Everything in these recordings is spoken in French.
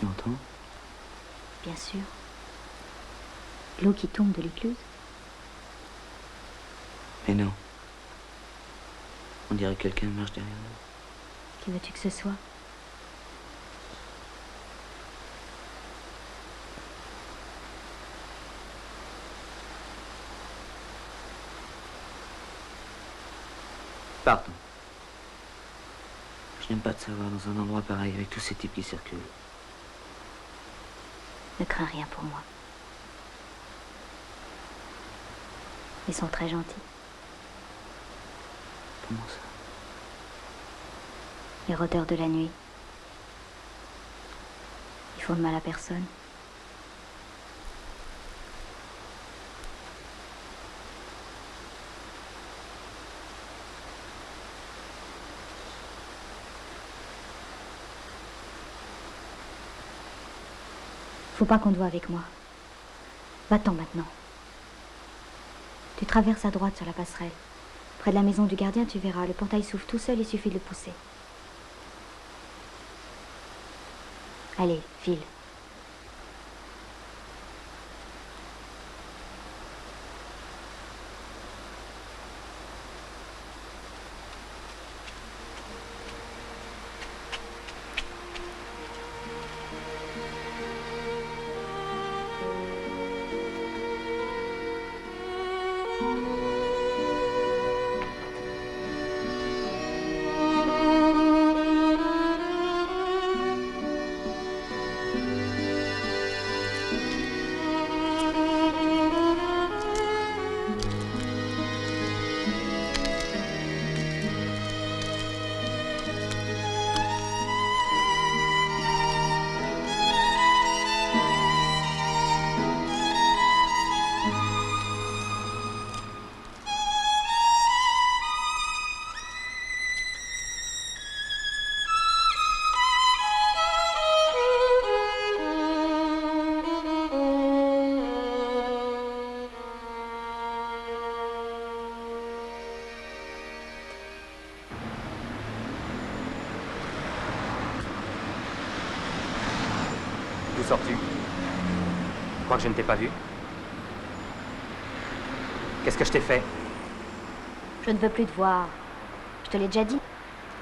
Tu m'entends? Bien sûr. L'eau qui tombe de l'écluse. Mais non. On dirait que quelqu'un marche derrière nous. Qui veux-tu que ce soit? Partons. Je n'aime pas te savoir dans un endroit pareil avec tous ces types qui circulent. Ne crains rien pour moi. Ils sont très gentils. Comment ça? Les rôdeurs de la nuit. Ils font de mal à personne. Faut pas qu'on te voie avec moi. Va-t'en maintenant. Tu traverses à droite sur la passerelle. Près de la maison du gardien, tu verras, le portail s'ouvre tout seul, il suffit de le pousser. Allez, file. D'où sors-tu? Tu crois que je ne t'ai pas vu? Qu'est-ce que je t'ai fait? Je ne veux plus te voir. Je te l'ai déjà dit.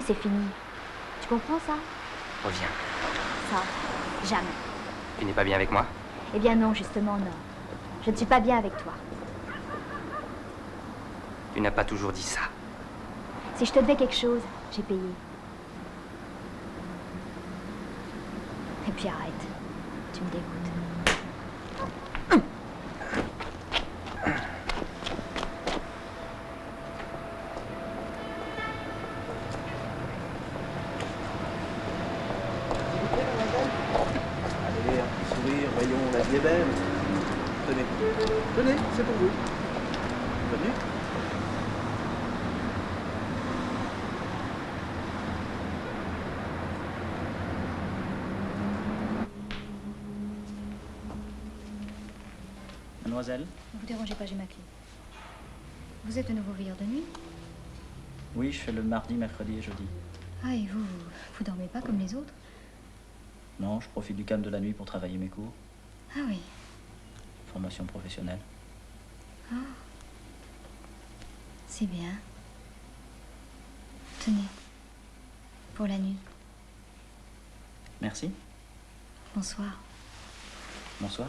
C'est fini. Tu comprends ça? Reviens. Ça, jamais. Tu n'es pas bien avec moi? Eh bien non, justement non. Je ne suis pas bien avec toi. Tu n'as pas toujours dit ça. Si je te devais quelque chose, j'ai payé. Et puis arrête. Tu me dégoûtes. Allez, un petit sourire, voyons, la vie est belle. Tenez, tenez, c'est pour vous. Bienvenue. Mademoiselle? Ne vous dérangez pas, j'ai ma clé. Vous êtes de nouveau veilleur de nuit? Oui, je fais le mardi, mercredi et jeudi. Ah, et vous dormez pas comme les autres? Non, je profite du calme de la nuit pour travailler mes cours. Ah oui. Formation professionnelle. Ah. C'est bien. Tenez. Pour la nuit. Merci. Bonsoir. Bonsoir.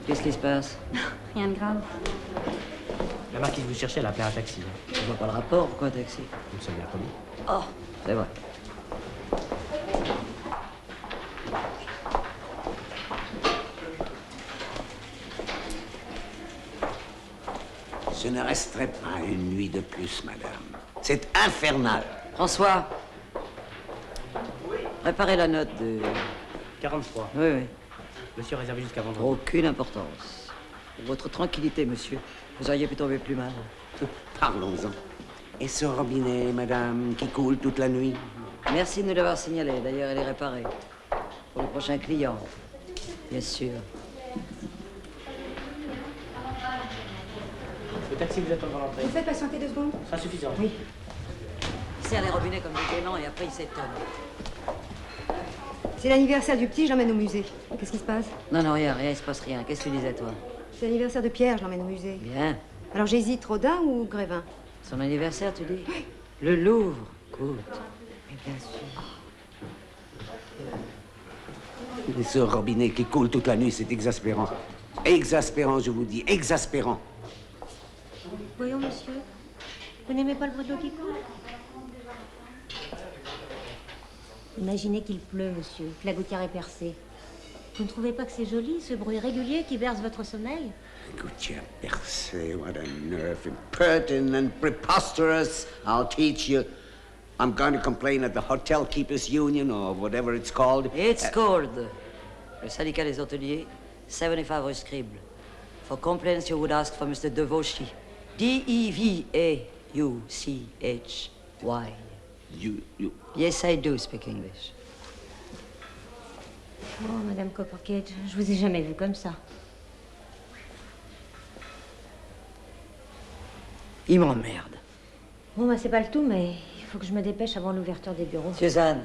Qu'est-ce qui se passe? Rien de grave. La marquise vous cherchait, elle a appelé un taxi. Je vois pas le rapport, pourquoi un taxi? Nous sommes bien connus. Oh, c'est vrai. Je ne resterai pas une nuit de plus, madame. C'est infernal. François, préparez la note de... 43. Oui, oui. Monsieur réservé jusqu'à vendredi. Aucune importance. Pour votre tranquillité, monsieur, vous auriez pu tomber plus mal. Parlons-en. Et ce robinet, madame, qui coule toute la nuit? Merci de nous l'avoir signalé. D'ailleurs, elle est réparée. Pour le prochain client, bien sûr. Le taxi vous attend devant l'entrée. Vous faites patienter 2 secondes? Ce sera suffisant. Oui. Il sert les robinets comme des gaiements et après il s'étonne. C'est l'anniversaire du petit, je l'emmène au musée. Qu'est-ce qui se passe? Non, non, rien, il se passe rien. Qu'est-ce que tu disais, toi? C'est l'anniversaire de Pierre, je l'emmène au musée. Bien. Alors j'hésite, Rodin ou Grévin? Son anniversaire, tu dis? Le Louvre. Écoute. Mais bien sûr. Et ce robinet qui coule toute la nuit, c'est exaspérant. Exaspérant, je vous dis, exaspérant. Voyons, monsieur. Vous n'aimez pas le bruit de l'eau qui coule? Imaginez qu'il pleut, monsieur, que la gouttière est percée. Vous ne trouvez pas que c'est joli, ce bruit régulier qui berce votre sommeil? Gouttière percée, what a nerve. Impertinent, preposterous. I'll teach you. I'm going to complain at the Hotel Keepers Union or whatever it's called. It's called. Le syndicat des hôteliers, 75 rue Scrible. For complaints, you would ask for Mr. Devouchy. D-E-V-A-U-C-H-Y. You. Yes, I do speak English. Oh, Madame Coppercage, je vous ai jamais vue comme ça. Il m'emmerde. Bon, bah, c'est pas le tout, mais il faut que je me dépêche avant l'ouverture des bureaux. Suzanne,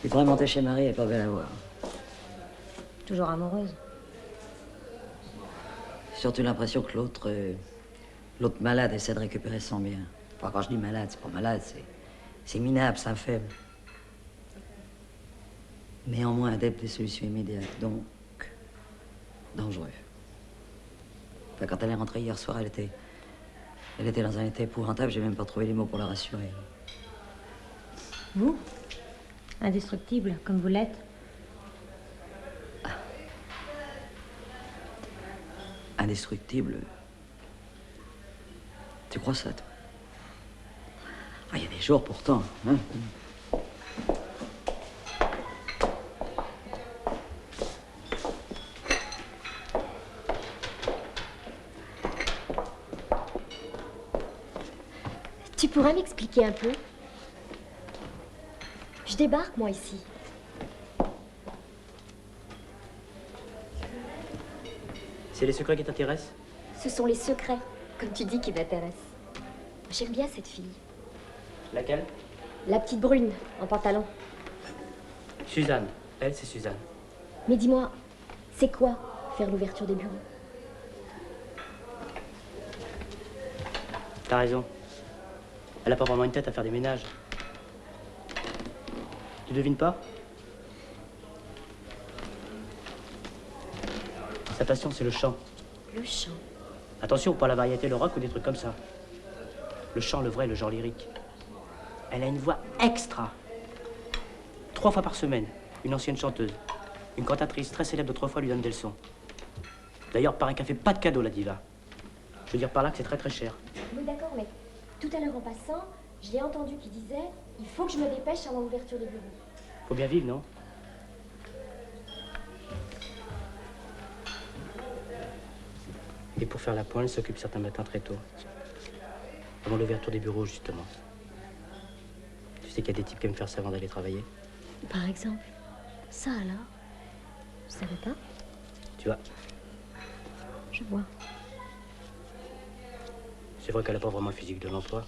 tu devrais monter chez Marie, elle est pas belle à voir. Toujours amoureuse. Surtout l'impression que l'autre malade essaie de récupérer son bien. Enfin, quand je dis malade, c'est pas malade, c'est minable, c'est infâme. Néanmoins, adepte des solutions immédiates, donc dangereux. Enfin, quand elle est rentrée hier soir, elle était dans un état épouvantable, j'ai même pas trouvé les mots pour la rassurer. Vous? Indestructible, comme vous l'êtes? Indestructible. Tu crois ça, toi? Ah, il y a des jours pourtant, hein? Tu pourrais m'expliquer un peu? Je débarque, moi, ici. C'est les secrets qui t'intéressent? Ce sont les secrets, comme tu dis, qui m'intéressent. J'aime bien cette fille. Laquelle? La petite brune, en pantalon. Suzanne. Elle, c'est Suzanne. Mais dis-moi, c'est quoi faire l'ouverture des bureaux? T'as raison. Elle a pas vraiment une tête à faire des ménages. Tu devines pas? Sa passion, c'est le chant. Le chant. Attention, pas la variété, le rock ou des trucs comme ça. Le chant, le vrai, le genre lyrique. Elle a une voix extra. 3 fois par semaine, une ancienne chanteuse. Une cantatrice très célèbre d'autrefois lui donne des leçons. D'ailleurs, paraît qu'elle fait pas de cadeau, la diva. Je veux dire par là que c'est très très cher. Oui, d'accord, mais tout à l'heure en passant, je l'ai entendu qui disait « Il faut que je me dépêche avant l'ouverture des bureaux ». Faut bien vivre, non? Et pour faire la pointe, elle s'occupe certains matins très tôt. Avant l'ouverture des bureaux, justement. Tu sais qu'il y a des types qui aiment faire ça avant d'aller travailler? Par exemple, ça alors? Vous savez pas? Tu vois, Je vois. c'est vrai qu'elle n'a pas vraiment le physique de l'emploi.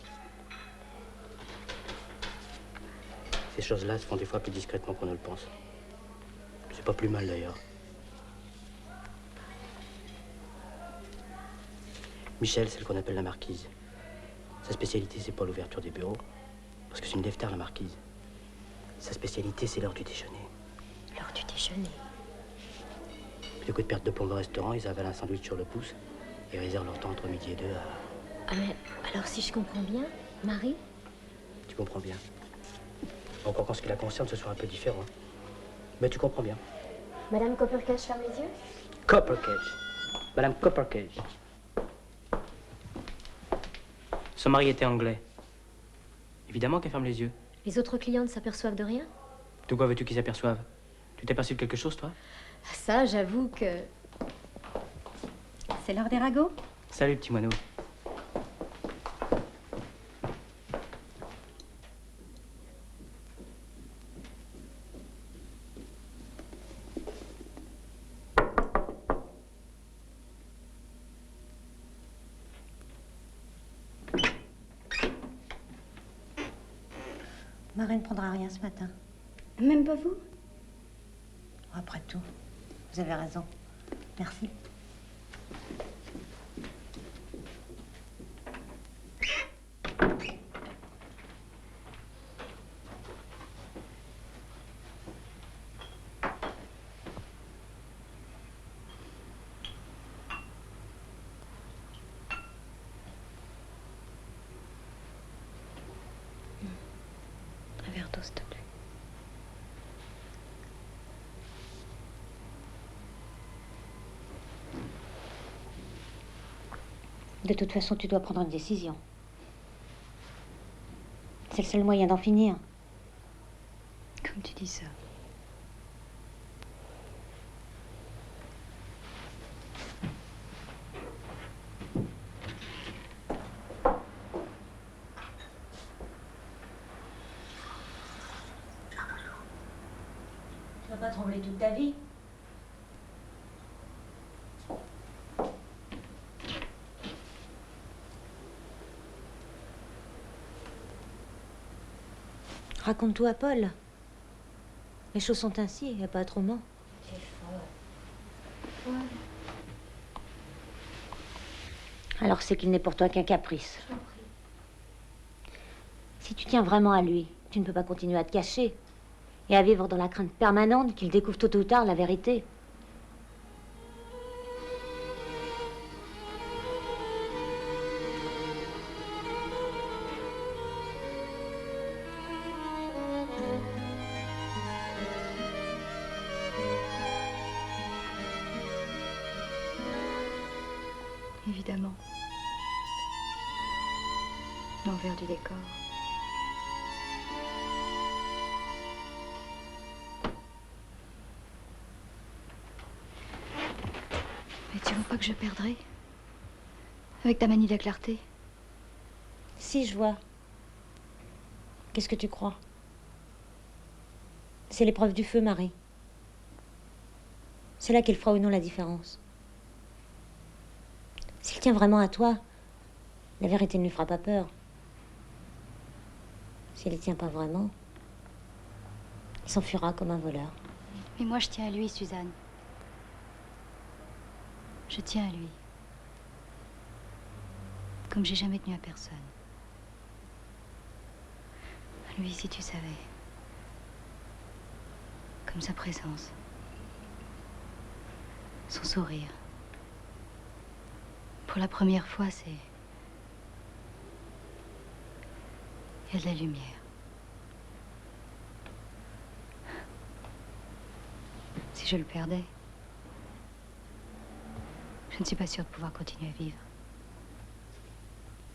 Ces choses-là se font des fois plus discrètement qu'on ne le pense. C'est pas plus mal d'ailleurs. Michel, c'est ce qu'on appelle la marquise. Sa spécialité, c'est pas l'ouverture des bureaux, parce que c'est une lève-tard, la marquise. Sa spécialité, c'est l'heure du déjeuner. L'heure du déjeuner. Plutôt que de perdre de plomb au restaurant, ils avalent un sandwich sur le pouce et réservent leur temps entre midi et 2 à... Ah mais, alors si je comprends bien, Marie? Tu comprends bien. Encore qu'en ce qui la concerne, ce soit un peu différent. Mais tu comprends bien. Madame Coppercage ferme les yeux? Coppercage. Madame Coppercage. Son mari était anglais. Évidemment qu'elle ferme les yeux. Les autres clients ne s'aperçoivent de rien? De quoi veux-tu qu'ils s'aperçoivent? Tu t'es aperçu de quelque chose, toi? Ça, j'avoue que... C'est l'heure des ragots? Salut, petit moineau. Marie ne prendra rien ce matin. Même pas vous? Après tout, vous avez raison. Merci. Un verre d'eau, s'il te plaît. De toute façon, tu dois prendre une décision. C'est le seul moyen d'en finir. Comme tu dis ça. Tu vas pas trembler toute ta vie. Raconte tout à Paul. Les choses sont ainsi, il n'y a pas autrement. Alors c'est qu'il n'est pour toi qu'un caprice. Si tu tiens vraiment à lui, tu ne peux pas continuer à te cacher et à vivre dans la crainte permanente qu'il découvre tôt ou tard la vérité. Évidemment. L'envers du décor. Mais tu vois pas que je perdrai? Avec ta manie de la clarté? Si, je vois. Qu'est-ce que tu crois? C'est l'épreuve du feu, Marie. C'est là qu'elle fera ou non la différence. S'il tient vraiment à toi, la vérité ne lui fera pas peur. S'il ne tient pas vraiment, il s'enfuira comme un voleur. Mais moi, je tiens à lui, Suzanne. Je tiens à lui. Comme j'ai jamais tenu à personne. Lui, si tu savais. Comme sa présence. Son sourire. Pour la première fois, c'est... Il y a de la lumière. Si je le perdais, je ne suis pas sûre de pouvoir continuer à vivre.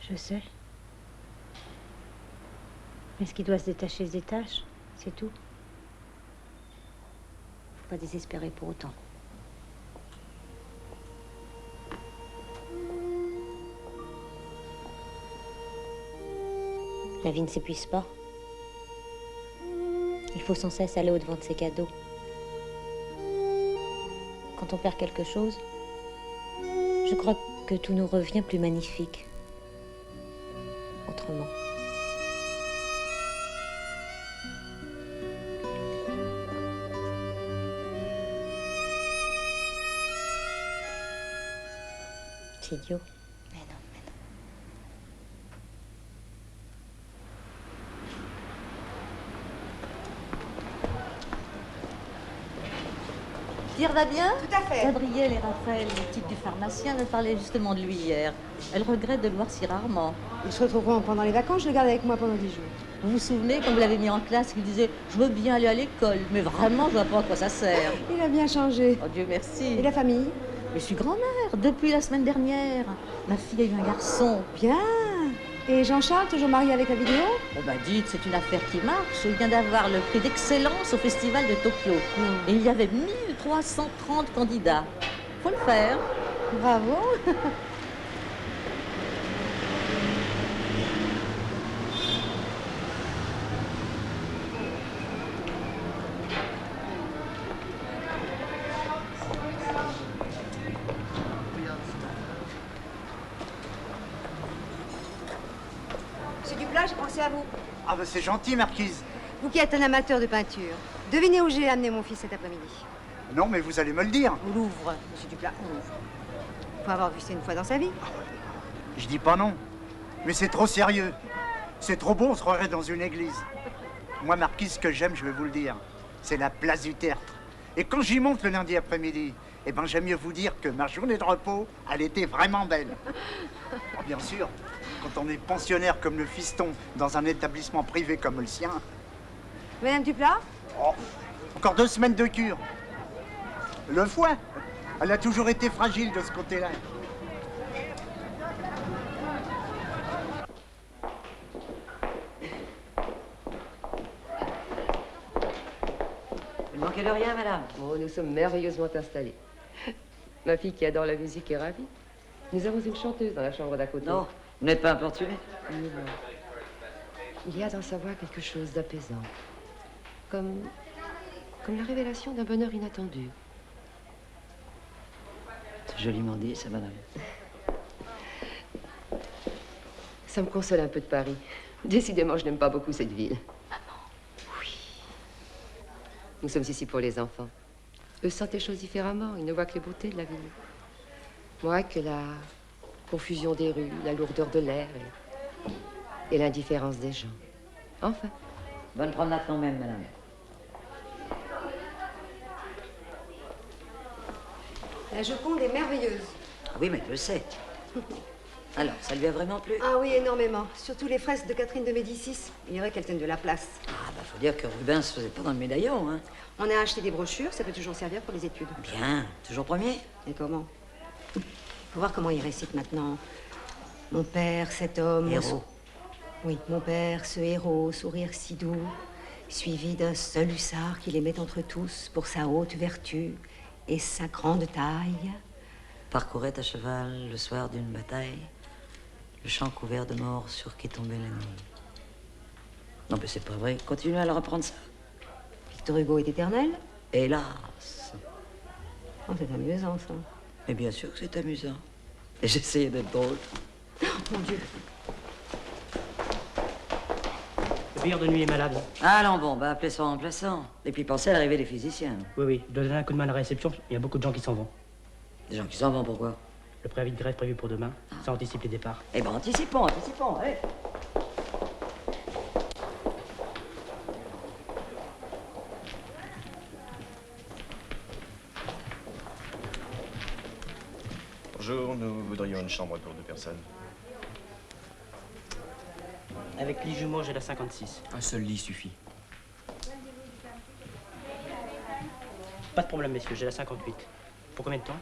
Je sais. Mais ce qui doit se détacher se détache, c'est tout. Faut pas désespérer pour autant. La vie ne s'épuise pas. Il faut sans cesse aller au-devant de ses cadeaux. Quand on perd quelque chose, je crois que tout nous revient plus magnifique. Autrement. C'est idiot. Mais non, mais non. Pierre va bien? Tout à fait. Gabriel et Raphaël, les types du pharmacien, me parlaient justement de lui hier. Elle regrette de le voir si rarement. Ils se retrouveront pendant les vacances, je le garde avec moi pendant 10 jours. Vous vous souvenez quand vous l'avez mis en classe, il disait « Je veux bien aller à l'école, mais vraiment, je vois pas à quoi ça sert. » Il a bien changé. Oh Dieu merci. Et la famille? Je suis grand-mère depuis la semaine dernière. Ma fille a eu un garçon. Bien. Et Jean-Charles, toujours marié avec la vidéo? Oh bah dites, c'est une affaire qui marche. Il vient d'avoir le prix d'excellence au Festival de Tokyo. Et il y avait 1330 candidats. Faut le faire. Bravo. Monsieur Duplat, j'ai pensé à vous. Ah bah c'est gentil, Marquise. Vous qui êtes un amateur de peinture, devinez où j'ai amené mon fils cet après-midi. Non, mais vous allez me le dire. Au Louvre, monsieur Duplat, au Louvre. Faut avoir vu ça une fois dans sa vie. Je dis pas non. Mais c'est trop sérieux. C'est trop beau, on se croirait dans une église. Moi, Marquise, ce que j'aime, je vais vous le dire, c'est la place du Tertre. Et quand j'y monte le lundi après-midi, eh ben, j'aime mieux vous dire que ma journée de repos, elle était vraiment belle. Alors, bien sûr, quand on est pensionnaire comme le fiston dans un établissement privé comme le sien... Madame Duplat? Oh, encore 2 semaines de cure. Le foie, elle a toujours été fragile de ce côté-là. Vous ne manquez de rien, madame? Oh, nous sommes merveilleusement installés. Ma fille qui adore la musique est ravie. Nous avons une chanteuse dans la chambre d'à côté. Non, vous n'êtes pas importuné? Non. Il y a dans sa voix quelque chose d'apaisant. Comme la révélation d'un bonheur inattendu. C'est joliment dit, ça, madame. Ça me console un peu de Paris. Décidément, je n'aime pas beaucoup cette ville. Oui. Nous sommes ici pour les enfants. Eux sentent les choses différemment. Ils ne voient que les beautés de la ville. Moi, que la confusion des rues, la lourdeur de l'air et l'indifférence des gens. Enfin. Bonne promenade quand même, madame. La Joconde est merveilleuse. Ah oui, mais je sais. Alors, ça lui a vraiment plu? Ah oui, énormément. Surtout les fresques de Catherine de Médicis. Il y aurait qu'elles tiennent de la place. Ah, bah, faut dire que Rubens se faisait pas dans le médaillon, hein. On a acheté des brochures, ça peut toujours servir pour les études. Bien, toujours premier. Et comment? Faut voir comment il récite maintenant. Mon père, cet homme... Héros. Oui, mon père, ce héros, sourire si doux, suivi d'un seul hussard qui les met entre tous pour sa haute vertu et sa grande taille. Parcourait à cheval le soir d'une bataille le champ couvert de morts sur qui tombait la nuit. Non, mais c'est pas vrai. Continuez à leur apprendre ça. Victor Hugo est éternel? Hélas. Oh, c'est amusant, ça. Mais bien sûr que c'est amusant. Et j'essayais d'être drôle. Oh, mon Dieu. Le pire de nuit est malade. Allons, bon, bah appelez son remplaçant. Et puis pensez à l'arrivée des physiciens. Oui, oui. Donnez un coup de main à la réception. Il y a beaucoup de gens qui s'en vont. Des gens qui s'en vont, pourquoi? Le préavis de grève prévu pour demain, ça anticipe les départs. Eh ben, anticipons, allez. Bonjour, nous voudrions une chambre pour 2 personnes. Avec lit jumeau, j'ai la 56. Un seul lit suffit. Pas de problème, messieurs, j'ai la 58. Pour combien de temps?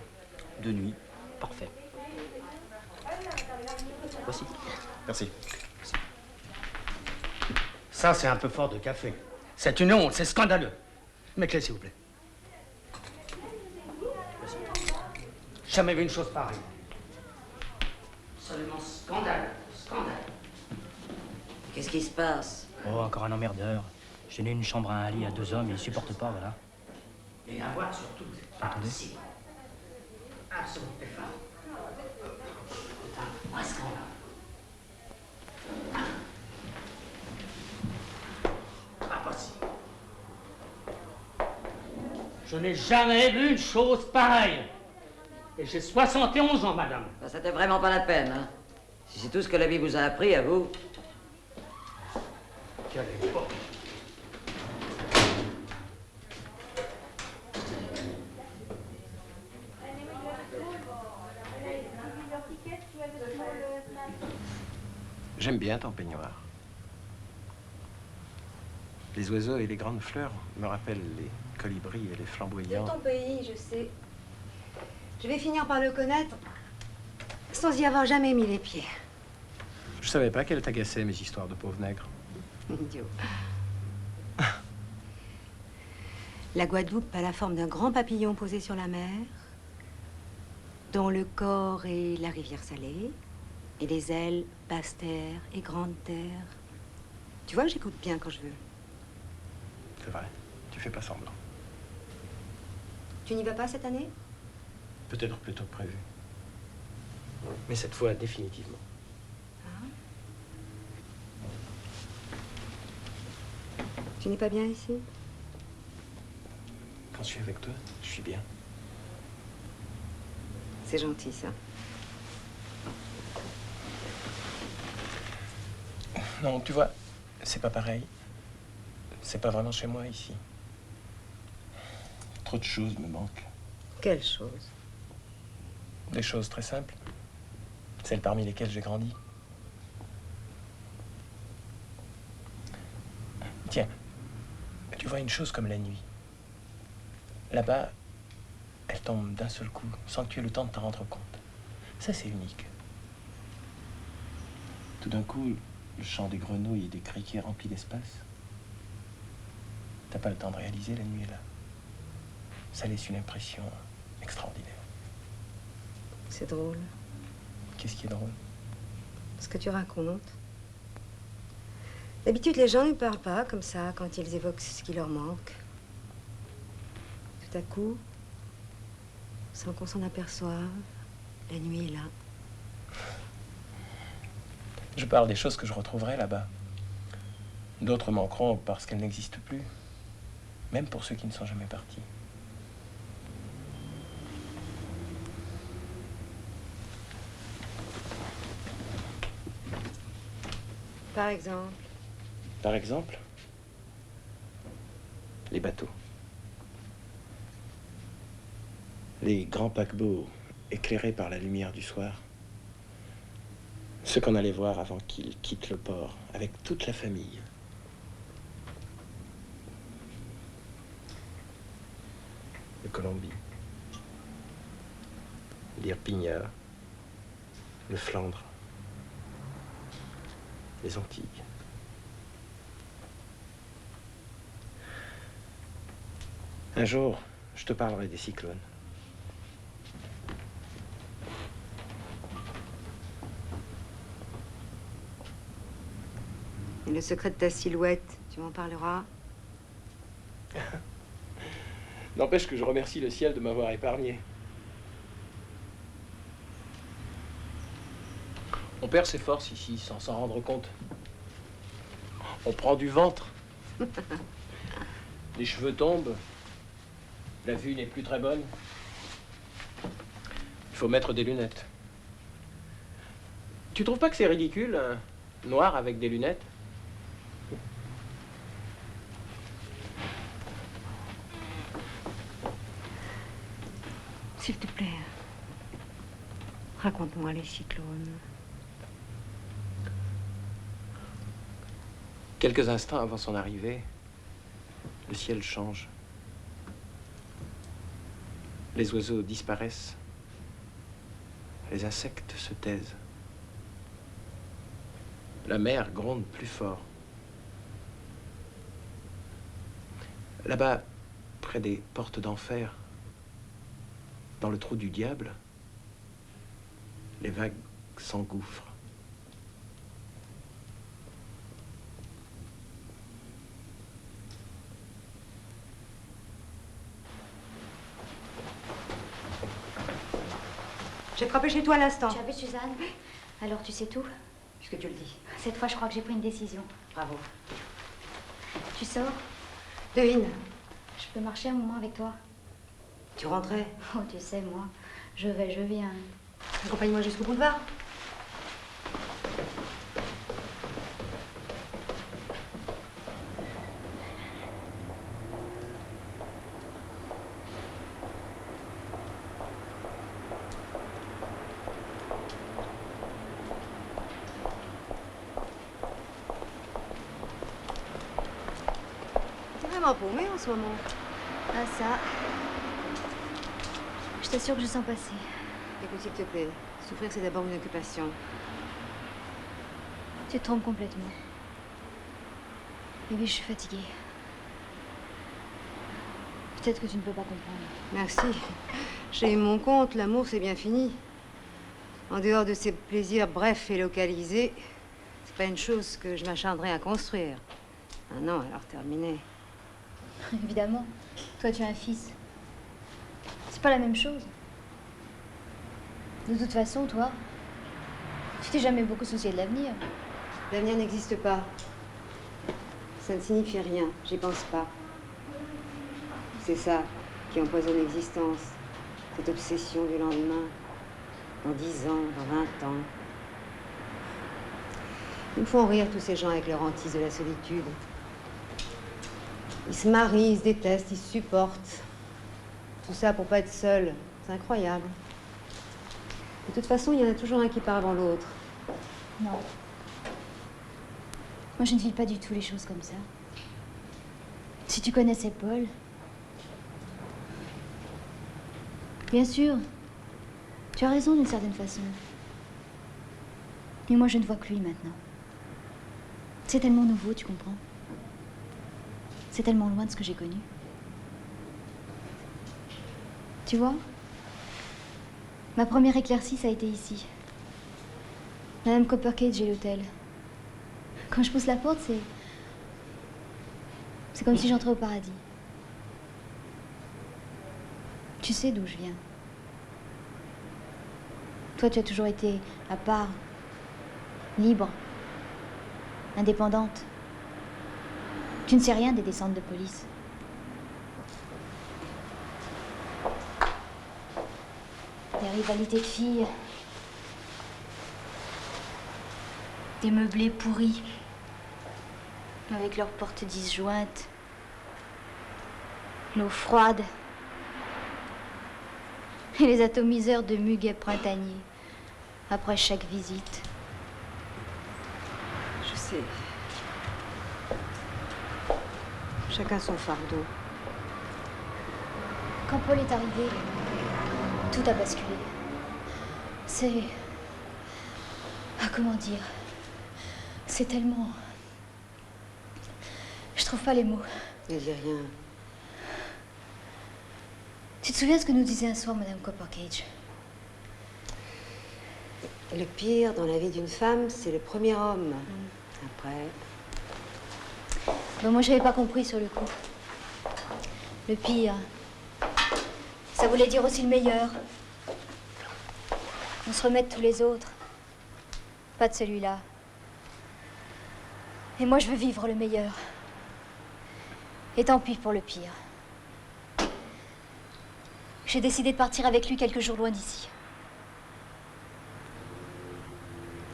2 nuits. Parfait. Voici. Merci. Ça, c'est un peu fort de café. C'est une honte, c'est scandaleux. Mettez-les, s'il vous plaît. Jamais vu une chose pareille. Seulement scandale, scandale. Qu'est-ce qui se passe? Oh, encore un emmerdeur. J'ai donné une chambre à un lit à 2 hommes, ils supportent pas, voilà. Et la voix, surtout, c'est pas Attendez. possible. Ah, ça me fait fort. Un scandale. Pas possible. Je n'ai jamais vu une chose pareille. Et j'ai 71 ans, madame. Bah, c'était vraiment pas la peine, hein. Si c'est tout ce que la vie vous a appris, à vous. Quelle époque. J'aime bien ton peignoir. Les oiseaux et les grandes fleurs me rappellent les colibris et les flamboyants. C'est ton pays, je sais. Je vais finir par le connaître sans y avoir jamais mis les pieds. Je savais pas qu'elle t'agaçait, mes histoires de pauvres nègres. Idiot. La Guadeloupe a la forme d'un grand papillon posé sur la mer, dont le corps est la rivière salée, et les ailes, basse terre et grande terre. Tu vois, j'écoute bien quand je veux. C'est vrai, tu fais pas semblant. Tu n'y vas pas cette année? Peut-être plus tôt que prévu. Mais cette fois, définitivement. Tu n'es pas bien ici? Quand je suis avec toi, je suis bien. C'est gentil, ça. Non, tu vois, c'est pas pareil. C'est pas vraiment chez moi, ici. Trop de choses me manquent. Quelle chose? Des choses très simples. Celles parmi lesquelles j'ai grandi. Tiens, tu vois une chose comme la nuit. Là-bas, elle tombe d'un seul coup, sans que tu aies le temps de t'en rendre compte. Ça, c'est unique. Tout d'un coup, le chant des grenouilles et des criquets remplit l'espace. T'as pas le temps de réaliser, la nuit est là. Ça laisse une impression extraordinaire. C'est drôle. Qu'est-ce qui est drôle? Ce que tu racontes. D'habitude, les gens ne parlent pas comme ça quand ils évoquent ce qui leur manque. Tout à coup, sans qu'on s'en aperçoive, la nuit est là. Je parle des choses que je retrouverai là-bas. D'autres manqueront parce qu'elles n'existent plus. Même pour ceux qui ne sont jamais partis. Par exemple? Par exemple, les bateaux. Les grands paquebots éclairés par la lumière du soir. Ceux qu'on allait voir avant qu'ils quittent le port, avec toute la famille. De Colombie, l'Irpinia, le Flandre, les Antilles. Un jour, je te parlerai des cyclones. Et le secret de ta silhouette, tu m'en parleras? N'empêche que je remercie le ciel de m'avoir épargné. On perd ses forces ici sans s'en rendre compte. On prend du ventre. Les cheveux tombent. La vue n'est plus très bonne. Il faut mettre des lunettes. Tu trouves pas que c'est ridicule, un noir avec des lunettes? S'il te plaît, raconte-moi les cyclones. Quelques instants avant son arrivée, le ciel change. Les oiseaux disparaissent. Les insectes se taisent. La mer gronde plus fort. Là-bas, près des portes d'enfer, dans le trou du diable, les vagues s'engouffrent. J'ai frappé chez toi à l'instant. Tu as vu Suzanne? Alors tu sais tout? Puisque tu le dis. Cette fois, je crois que j'ai pris une décision. Bravo. Tu sors? Devine. Je peux marcher un moment avec toi? Tu rentrais? Oh, tu sais, moi, je vais, je viens. Accompagne-moi jusqu'au boulevard. T'es vraiment paumée en ce moment. Ah ça, je t'assure que je sens passer. Écoute, s'il te plaît, souffrir c'est d'abord une occupation. Tu te trompes complètement. Et oui, je suis fatiguée. Peut-être que tu ne peux pas comprendre. Merci. J'ai eu mon compte, l'amour c'est bien fini. En dehors de ces plaisirs brefs et localisés, c'est pas une chose que je m'acharnerais à construire. Ah non, alors terminé. Évidemment. Toi, tu as un fils. C'est pas la même chose. De toute façon, toi, tu t'es jamais beaucoup soucié de l'avenir. L'avenir n'existe pas. Ça ne signifie rien, j'y pense pas. C'est ça qui empoisonne l'existence, cette obsession du lendemain. Dans 10 ans, dans 20 ans. Ils me font rire tous ces gens avec leur hantise de la solitude. Ils se marient, ils se détestent, ils se supportent. Tout ça pour pas être seul. C'est incroyable. De toute façon, il y en a toujours un qui part avant l'autre. Non. Moi, je ne vis pas du tout les choses comme ça. Si tu connaissais Paul... Bien sûr, tu as raison d'une certaine façon. Mais moi, je ne vois que lui maintenant. C'est tellement nouveau, tu comprends? C'est tellement loin de ce que j'ai connu. Tu vois? Ma première éclaircie, ça a été ici. Madame Coppercage et l'hôtel. Quand je pousse la porte, c'est comme si j'entrais au paradis. Tu sais d'où je viens. Toi, tu as toujours été à part, libre, indépendante. Tu ne sais rien des descentes de police. Des rivalités de filles. Des meublés pourris. Avec leurs portes disjointes. L'eau froide. Et les atomiseurs de muguet printanier. Après chaque visite. Je sais. Chacun son fardeau. Quand Paul est arrivé, tout a basculé. C'est... Ah, comment dire? C'est tellement... Je trouve pas les mots. Ne dis rien. Tu te souviens ce que nous disait un soir Madame Coppercage? Le pire dans la vie d'une femme, c'est le premier homme. Après... Ben moi, j'avais pas compris sur le coup. Le pire, ça voulait dire aussi le meilleur. On se remet de tous les autres. Pas de celui-là. Et moi, je veux vivre le meilleur. Et tant pis pour le pire. J'ai décidé de partir avec lui quelques jours loin d'ici.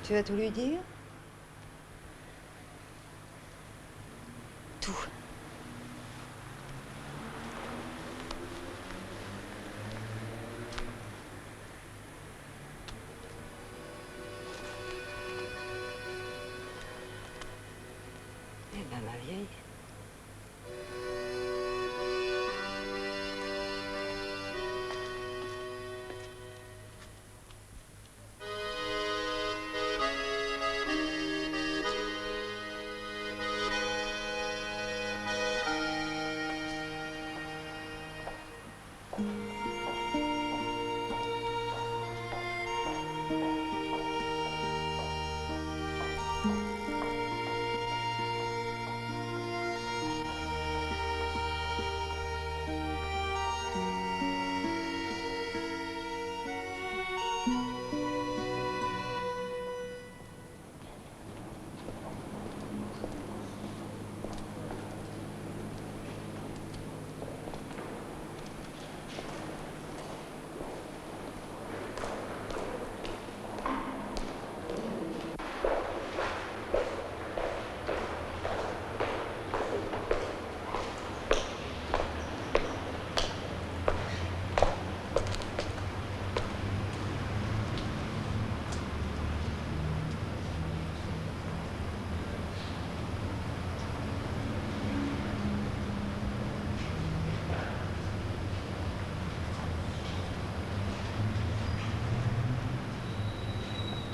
Tu vas tout lui dire? Tout. Eh ben, ma vieille.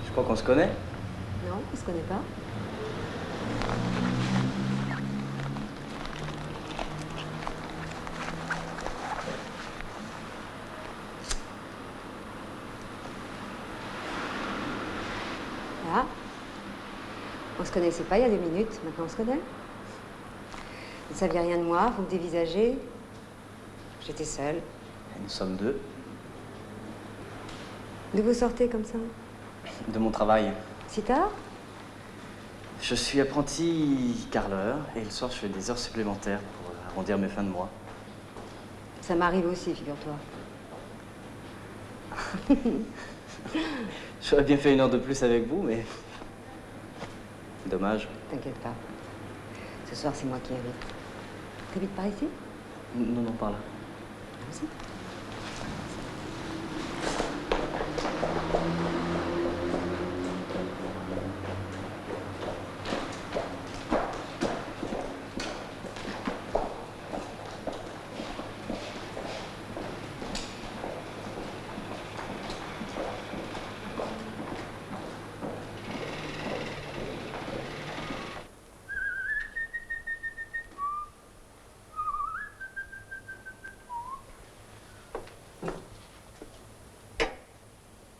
Je crois qu'on se connaît. Non, se connaît pas? Ah. On se connaissait pas il y a 2 minutes, maintenant on se connaît. Vous ne saviez rien de moi, vous me dévisagez. J'étais seule. Nous sommes 2. D'où vous sortez comme ça? De mon travail. Si tard? Je suis apprenti carreleur et le soir je fais des heures supplémentaires pour arrondir mes fins de mois. Ça m'arrive aussi, figure-toi. J'aurais bien fait 1 heure de plus avec vous, mais... Dommage. T'inquiète pas. Ce soir, c'est moi qui invite. T'habites par ici? Non, non, par là. Allons-y.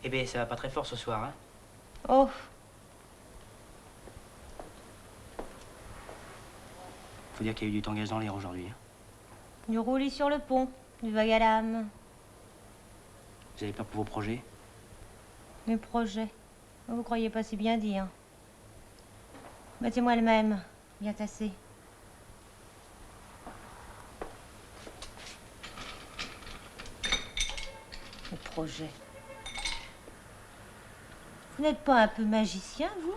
Eh bien, ça va pas très fort ce soir, hein? Oh, Faut dire qu'il y a eu du tangage dans l'air aujourd'hui. Hein. du roulis sur le pont, du vague à l'âme. Vous avez peur pour vos projets? Mes projets. Vous croyez pas si bien dire. Mettez-moi le même, bien tassé. Mes projets. Vous n'êtes pas un peu magicien, vous?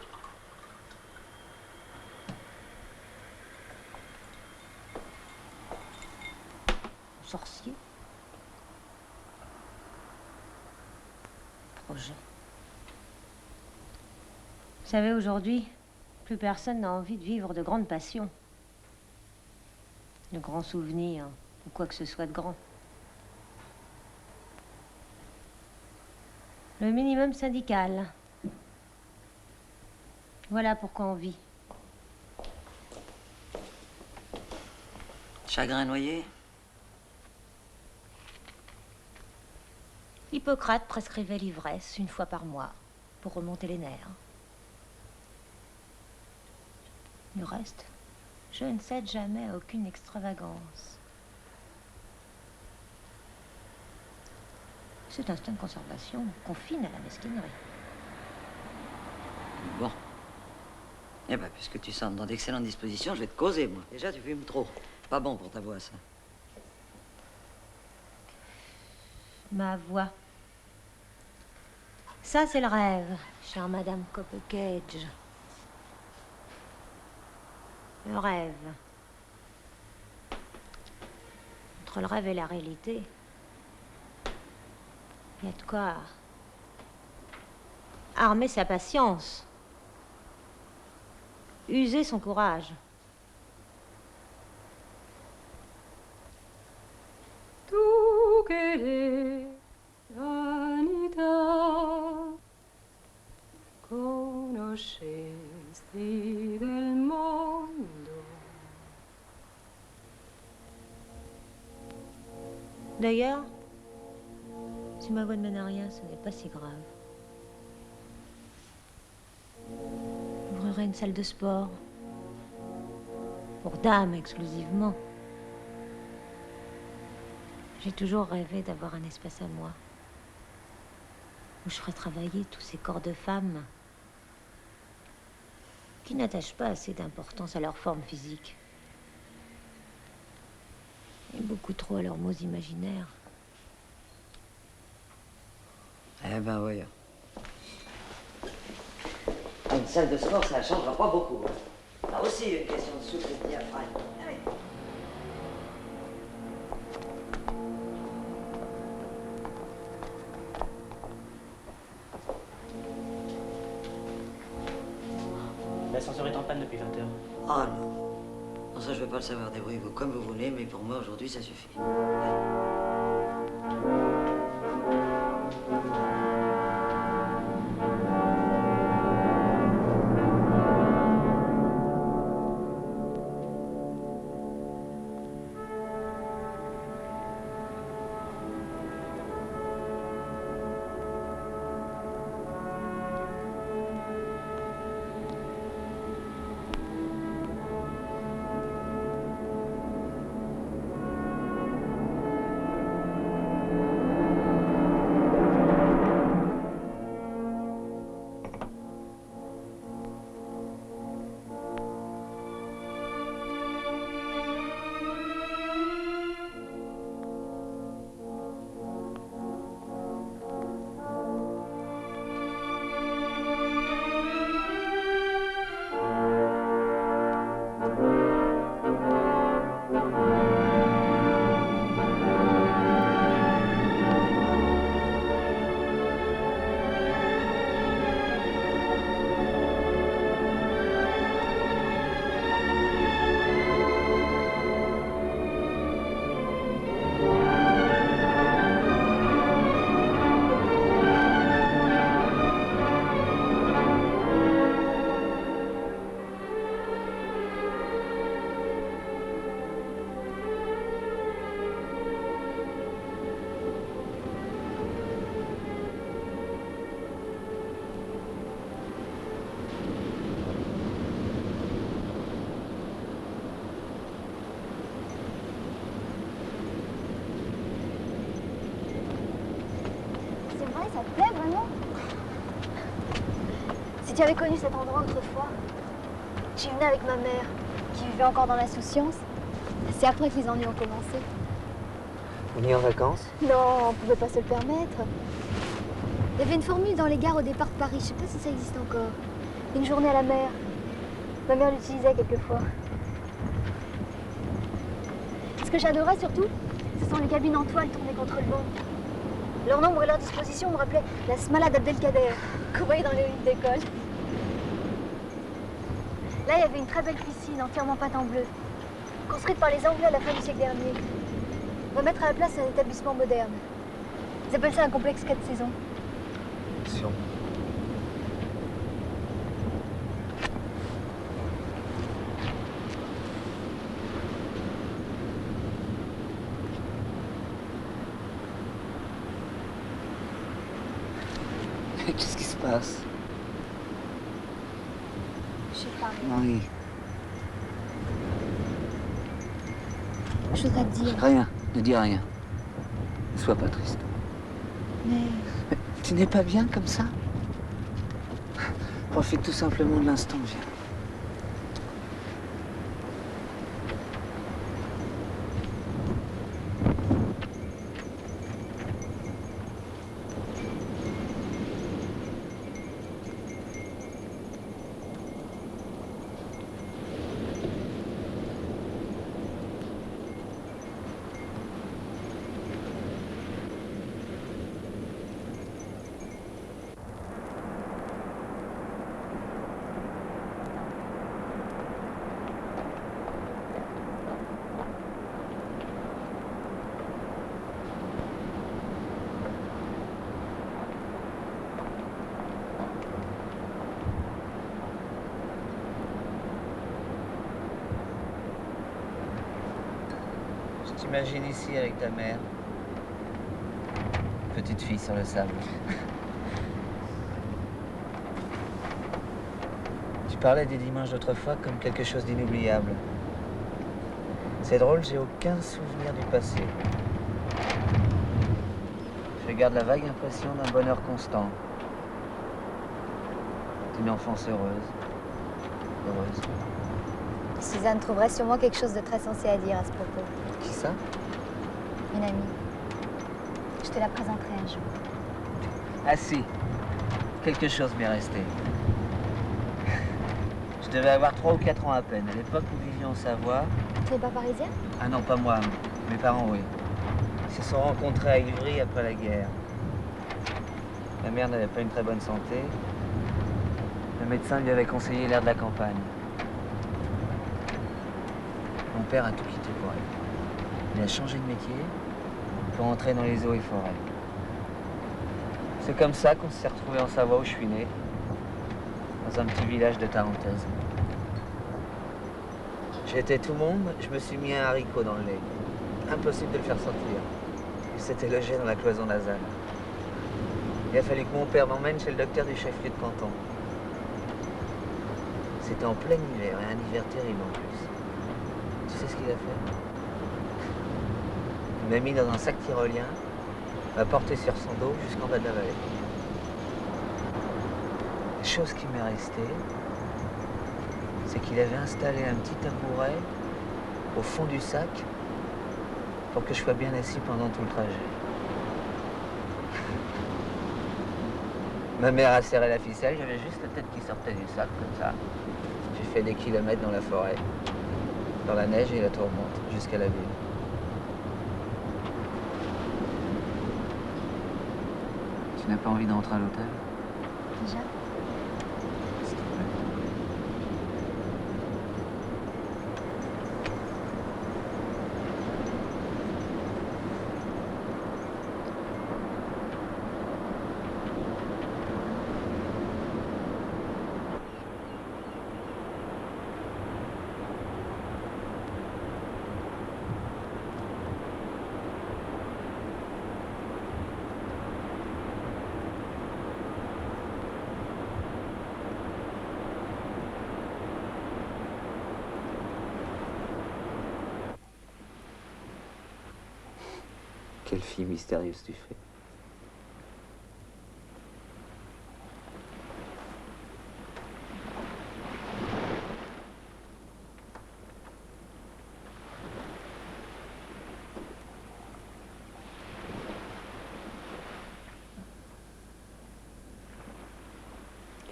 Sorcier? Projet. Vous savez, aujourd'hui, plus personne n'a envie de vivre de grandes passions. De grands souvenirs, ou quoi que ce soit de grand. Le minimum syndical. Voilà pourquoi on vit. Chagrin noyé? Hippocrate prescrivait l'ivresse 1 fois par mois pour remonter les nerfs. Le reste, je ne cède jamais à aucune extravagance. Cet instinct de conservation confine à la mesquinerie. Bon. Eh ben, puisque tu sembles dans d'excellentes dispositions, je vais te causer, moi. Déjà, tu fumes trop. Pas bon pour ta voix, ça. Ma voix. Ça, c'est le rêve, chère Madame Coppercage. Le rêve. Entre le rêve et la réalité, il y a de quoi armer sa patience, user son courage. Tu che vanità conoscesti del mondo. D'ailleurs, si ma voix ne mène à rien, ce n'est pas si grave. J'ouvrirai une salle de sport. Pour dames exclusivement. J'ai toujours rêvé d'avoir un espace à moi. Où je ferais travailler tous ces corps de femmes qui n'attachent pas assez d'importance à leur forme physique. Et beaucoup trop à leurs mots imaginaires. Eh ben, oui. Une salle de sport, ça ne changera pas beaucoup. Là aussi, il y a une question de souffle et de diaphragme. Allez. L'ascenseur est en panne depuis 20 heures. Ah non. Non, ça, je veux pas le savoir. Débrouillez-vous comme vous voulez, mais pour moi, aujourd'hui, ça suffit. Allez. tu avais connu cet endroit autrefois, j'y venais avec ma mère, qui vivait encore dans l'insouciance. C'est après que les ennuis ont commencé. On y est en vacances? Non, on pouvait pas se le permettre. Il y avait une formule dans les gares au départ de Paris, je sais pas si ça existe encore. Une journée à la mer. Ma mère l'utilisait quelquefois. Ce que j'adorais surtout, ce sont les cabines en toile tournées contre le vent. Leur nombre et leur disposition me rappelaient la Smala d'Abdelkader, qu'on voyait dans les livres d'école. Là, il y avait une très belle piscine entièrement peinte en bleu, construite par les Anglais à la fin du siècle dernier. On va mettre à la place un établissement moderne. Ils appellent ça un complexe 4 saisons. Sûr. Qu'est-ce qui se passe? Je sais pas. Oui. Je voudrais te dire. Rien, ne dis rien. Ne sois pas triste. Mais Tu n'es pas bien comme ça? Profite tout simplement de l'instant, viens. Je t'imagine ici avec ta mère. Petite fille sur le sable. Tu parlais des dimanches d'autrefois comme quelque chose d'inoubliable. C'est drôle, j'ai aucun souvenir du passé. Je garde la vague impression d'un bonheur constant. D'une enfance heureuse. Heureuse. Suzanne trouverait sûrement quelque chose de très sensé à dire à ce propos. Qui ça? Une amie. Je te la présenterai un jour. Ah si, quelque chose m'est resté. Je devais avoir 3 ou 4 ans à peine. À l'époque, nous vivions en Savoie. Tu n'es pas parisien? Ah non, pas moi. Mes parents, oui. Ils se sont rencontrés à Ivry après la guerre. Ma mère n'avait pas une très bonne santé. Le médecin lui avait conseillé l'air de la campagne. Mon père a tout quitté pour elle. Il a changé de métier pour entrer dans les eaux et forêts. C'est comme ça qu'on s'est retrouvés en Savoie où je suis né, dans un petit village de Tarentaise. J'étais tout monde, je me suis mis un haricot dans le lait. Impossible de le faire sortir. Il s'était logé dans la cloison nasale. Il a fallu que mon père m'emmène chez le docteur du chef-lieu de canton. C'était en plein hiver, et un hiver terrible en plus. Tu sais ce qu'il a fait? Il m'a mis dans un sac tyrolien, m'a porté sur son dos jusqu'en bas de la vallée. La chose qui m'est restée, c'est qu'il avait installé un petit tabouret au fond du sac pour que je sois bien assis pendant tout le trajet. Ma mère a serré la ficelle, j'avais juste la tête qui sortait du sac comme ça. J'ai fait des kilomètres dans la forêt, dans la neige et la tourmente, jusqu'à la ville. Tu n'as pas envie d'entrer à l'hôtel? Déjà? Quelle fille mystérieuse tu fais.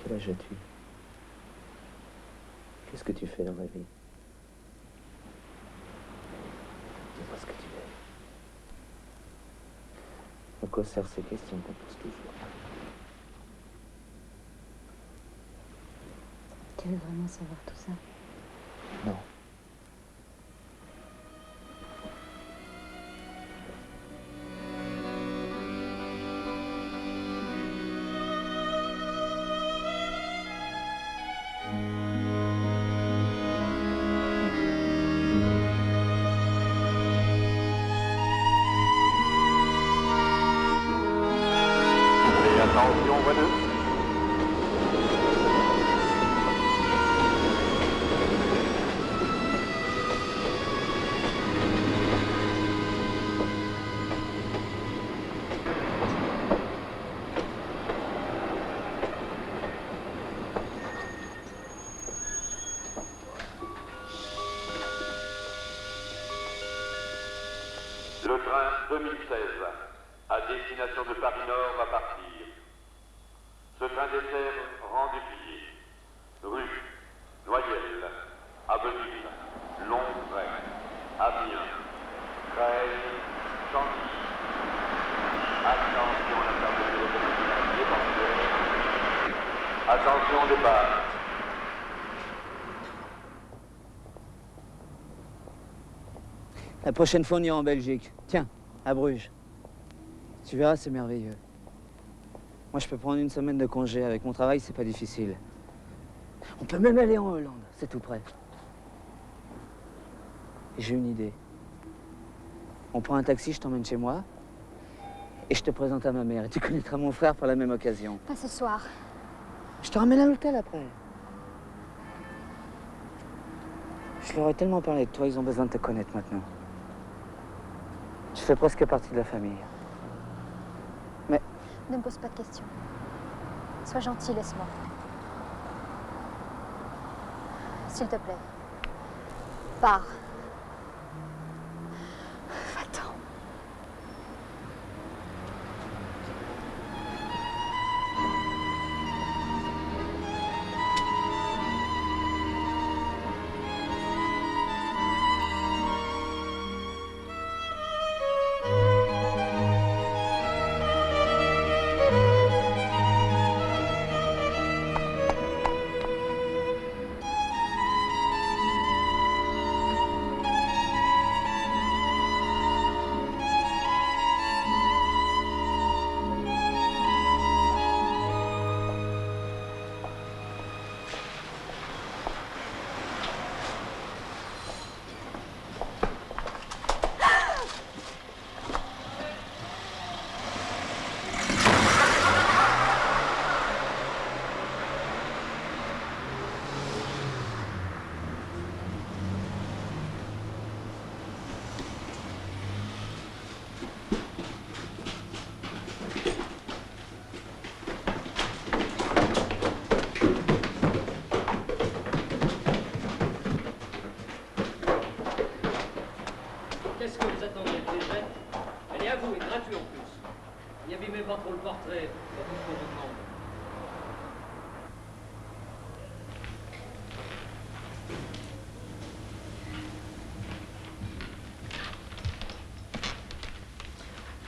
Quel âge as-tu? Qu'est-ce que tu fais dans la vie? Dis-moi ce que tu es. À quoi servent ces questions qu'on pose toujours? Tu veux vraiment savoir tout ça? Non. Attention, voie 2. Le train 2016 à destination de Paris-Nord va partir. Ce train dessert Rendez-Villiers, Rue, Noyelles, Avenue, Longray, Amiens, Creil, Chantilly. Attention à la fermeture automatique éventuelle. Attention au départ. La prochaine fois, on ira en Belgique. Tiens, à Bruges. Tu verras, c'est merveilleux. Moi, je peux prendre une semaine de congé. Avec mon travail, c'est pas difficile. On peut même aller en Hollande, c'est tout près. Et j'ai une idée. On prend un taxi, je t'emmène chez moi. Et je te présente à ma mère. Et tu connaîtras mon frère par la même occasion. Pas ce soir. Je te ramène à l'hôtel après. Je leur ai tellement parlé de toi, ils ont besoin de te connaître maintenant. Tu fais presque partie de la famille. Mais... Ne me pose pas de questions. Sois gentil, laisse-moi. S'il te plaît. Pars. Va-t'en. Qu'est-ce que vous attendez, le déjet? Elle est à vous et gratuit en plus. N'y abîmez pas trop le portrait, c'est tout ce qu'on vous demande.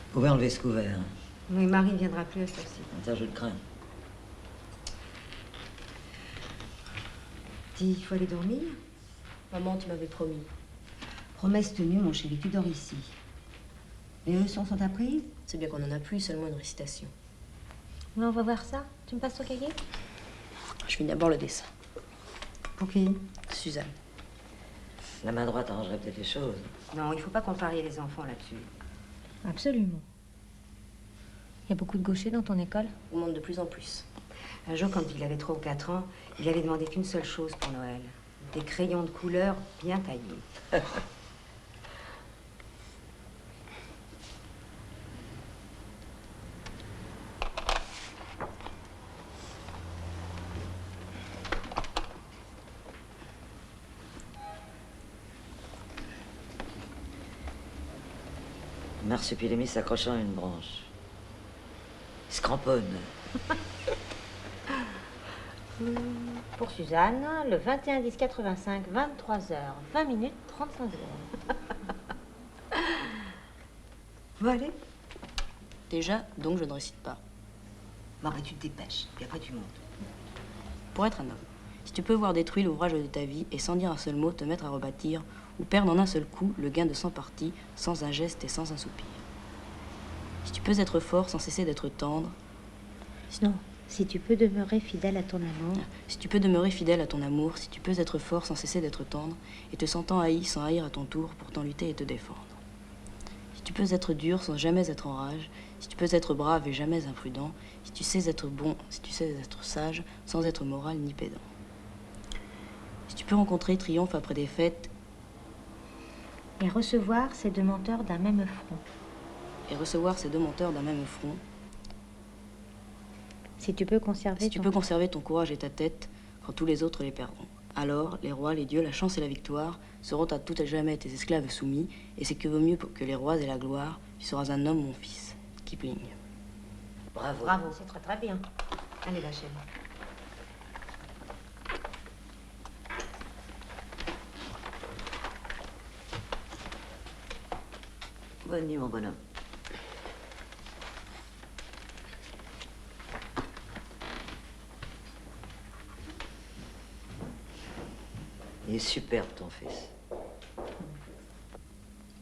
Vous pouvez enlever ce couvert. Oui, Marie ne viendra plus à cette heure-ci. Tiens, je le crains. Dis, il faut aller dormir? Maman, tu m'avais promis. Promesse tenue, mon chéri, tu dors ici. Les leçons sont apprises? C'est bien qu'on en a plus, seulement une récitation. On va voir ça. Tu me passes ton cahier? Je finis d'abord le dessin. Pour qui? Suzanne. La main droite arrangerait peut-être les choses. Non, il faut pas comparer les enfants là-dessus. Absolument. Il y a beaucoup de gauchers dans ton école? On monte de plus en plus. Un jour, quand il avait 3 ou 4 ans, il avait demandé qu'une seule chose pour Noël. Des crayons de couleur bien taillés. Marsupilami s'accrochant à une branche. Il se cramponne. Pour Suzanne, le 21-10-85, 23h, 20 minutes, 35 secondes. Bon, allez. Déjà, donc je ne récite pas. Bon, bah, tu te dépêches, puis après tu montes. Pour être un homme, si tu peux voir détruit l'ouvrage de ta vie et sans dire un seul mot te mettre à rebâtir, ou perdre en un seul coup le gain de 100 parties, sans un geste et sans un soupir. Si tu peux être fort sans cesser d'être tendre. Non, si tu peux demeurer fidèle à ton amour. Si tu peux demeurer fidèle à ton amour, si tu peux être fort sans cesser d'être tendre, et te sentant haï sans haïr à ton tour, pourtant lutter et te défendre. Si tu peux être dur sans jamais être en rage, si tu peux être brave et jamais imprudent, si tu sais être bon, si tu sais être sage, sans être moral ni pédant. Si tu peux rencontrer triomphe après défaite, Et recevoir ces deux menteurs d'un même front. et recevoir ces deux menteurs d'un même front. Si tu peux conserver Si tu peux conserver ton courage et ta tête quand tous les autres les perdront. Alors, les rois, les dieux, la chance et la victoire seront à tout à jamais tes esclaves soumis, et c'est que vaut mieux que les rois et la gloire, tu seras un homme, mon fils. Kipling. Bravo. Bravo, c'est très très bien. Allez, va, chérie. Bonne nuit, mon bonhomme. Il est superbe, ton fils.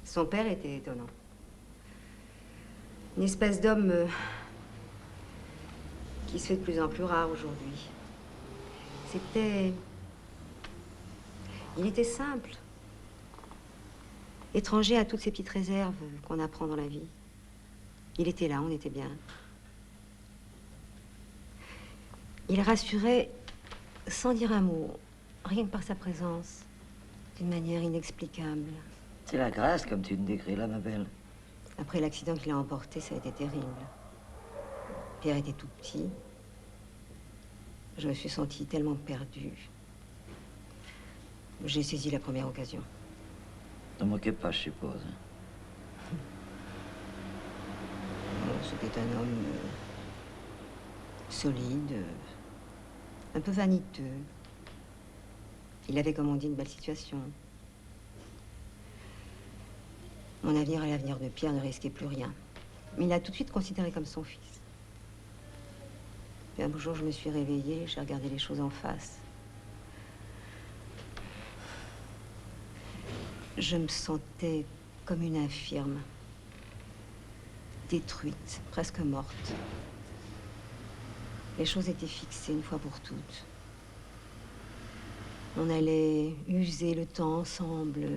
Son père était étonnant. Une espèce d'homme qui se fait de plus en plus rare aujourd'hui. Il était simple. Étranger à toutes ces petites réserves qu'on apprend dans la vie. Il était là, on était bien. Il rassurait sans dire un mot, rien que par sa présence, d'une manière inexplicable. C'est la grâce, comme tu me décris là, ma belle. Après l'accident qui l'a emporté, ça a été terrible. Pierre était tout petit. Je me suis sentie tellement perdue. J'ai saisi la première occasion. Ne m'occupe pas, je suppose. C'était un homme solide, un peu vaniteux. Il avait, comme on dit, une belle situation. Mon avenir et l'avenir de Pierre ne risquaient plus rien. Mais il l'a tout de suite considéré comme son fils. Puis un beau jour, je me suis réveillée, j'ai regardé les choses en face. Je me sentais comme une infirme, détruite, presque morte. Les choses étaient fixées une fois pour toutes. On allait user le temps ensemble,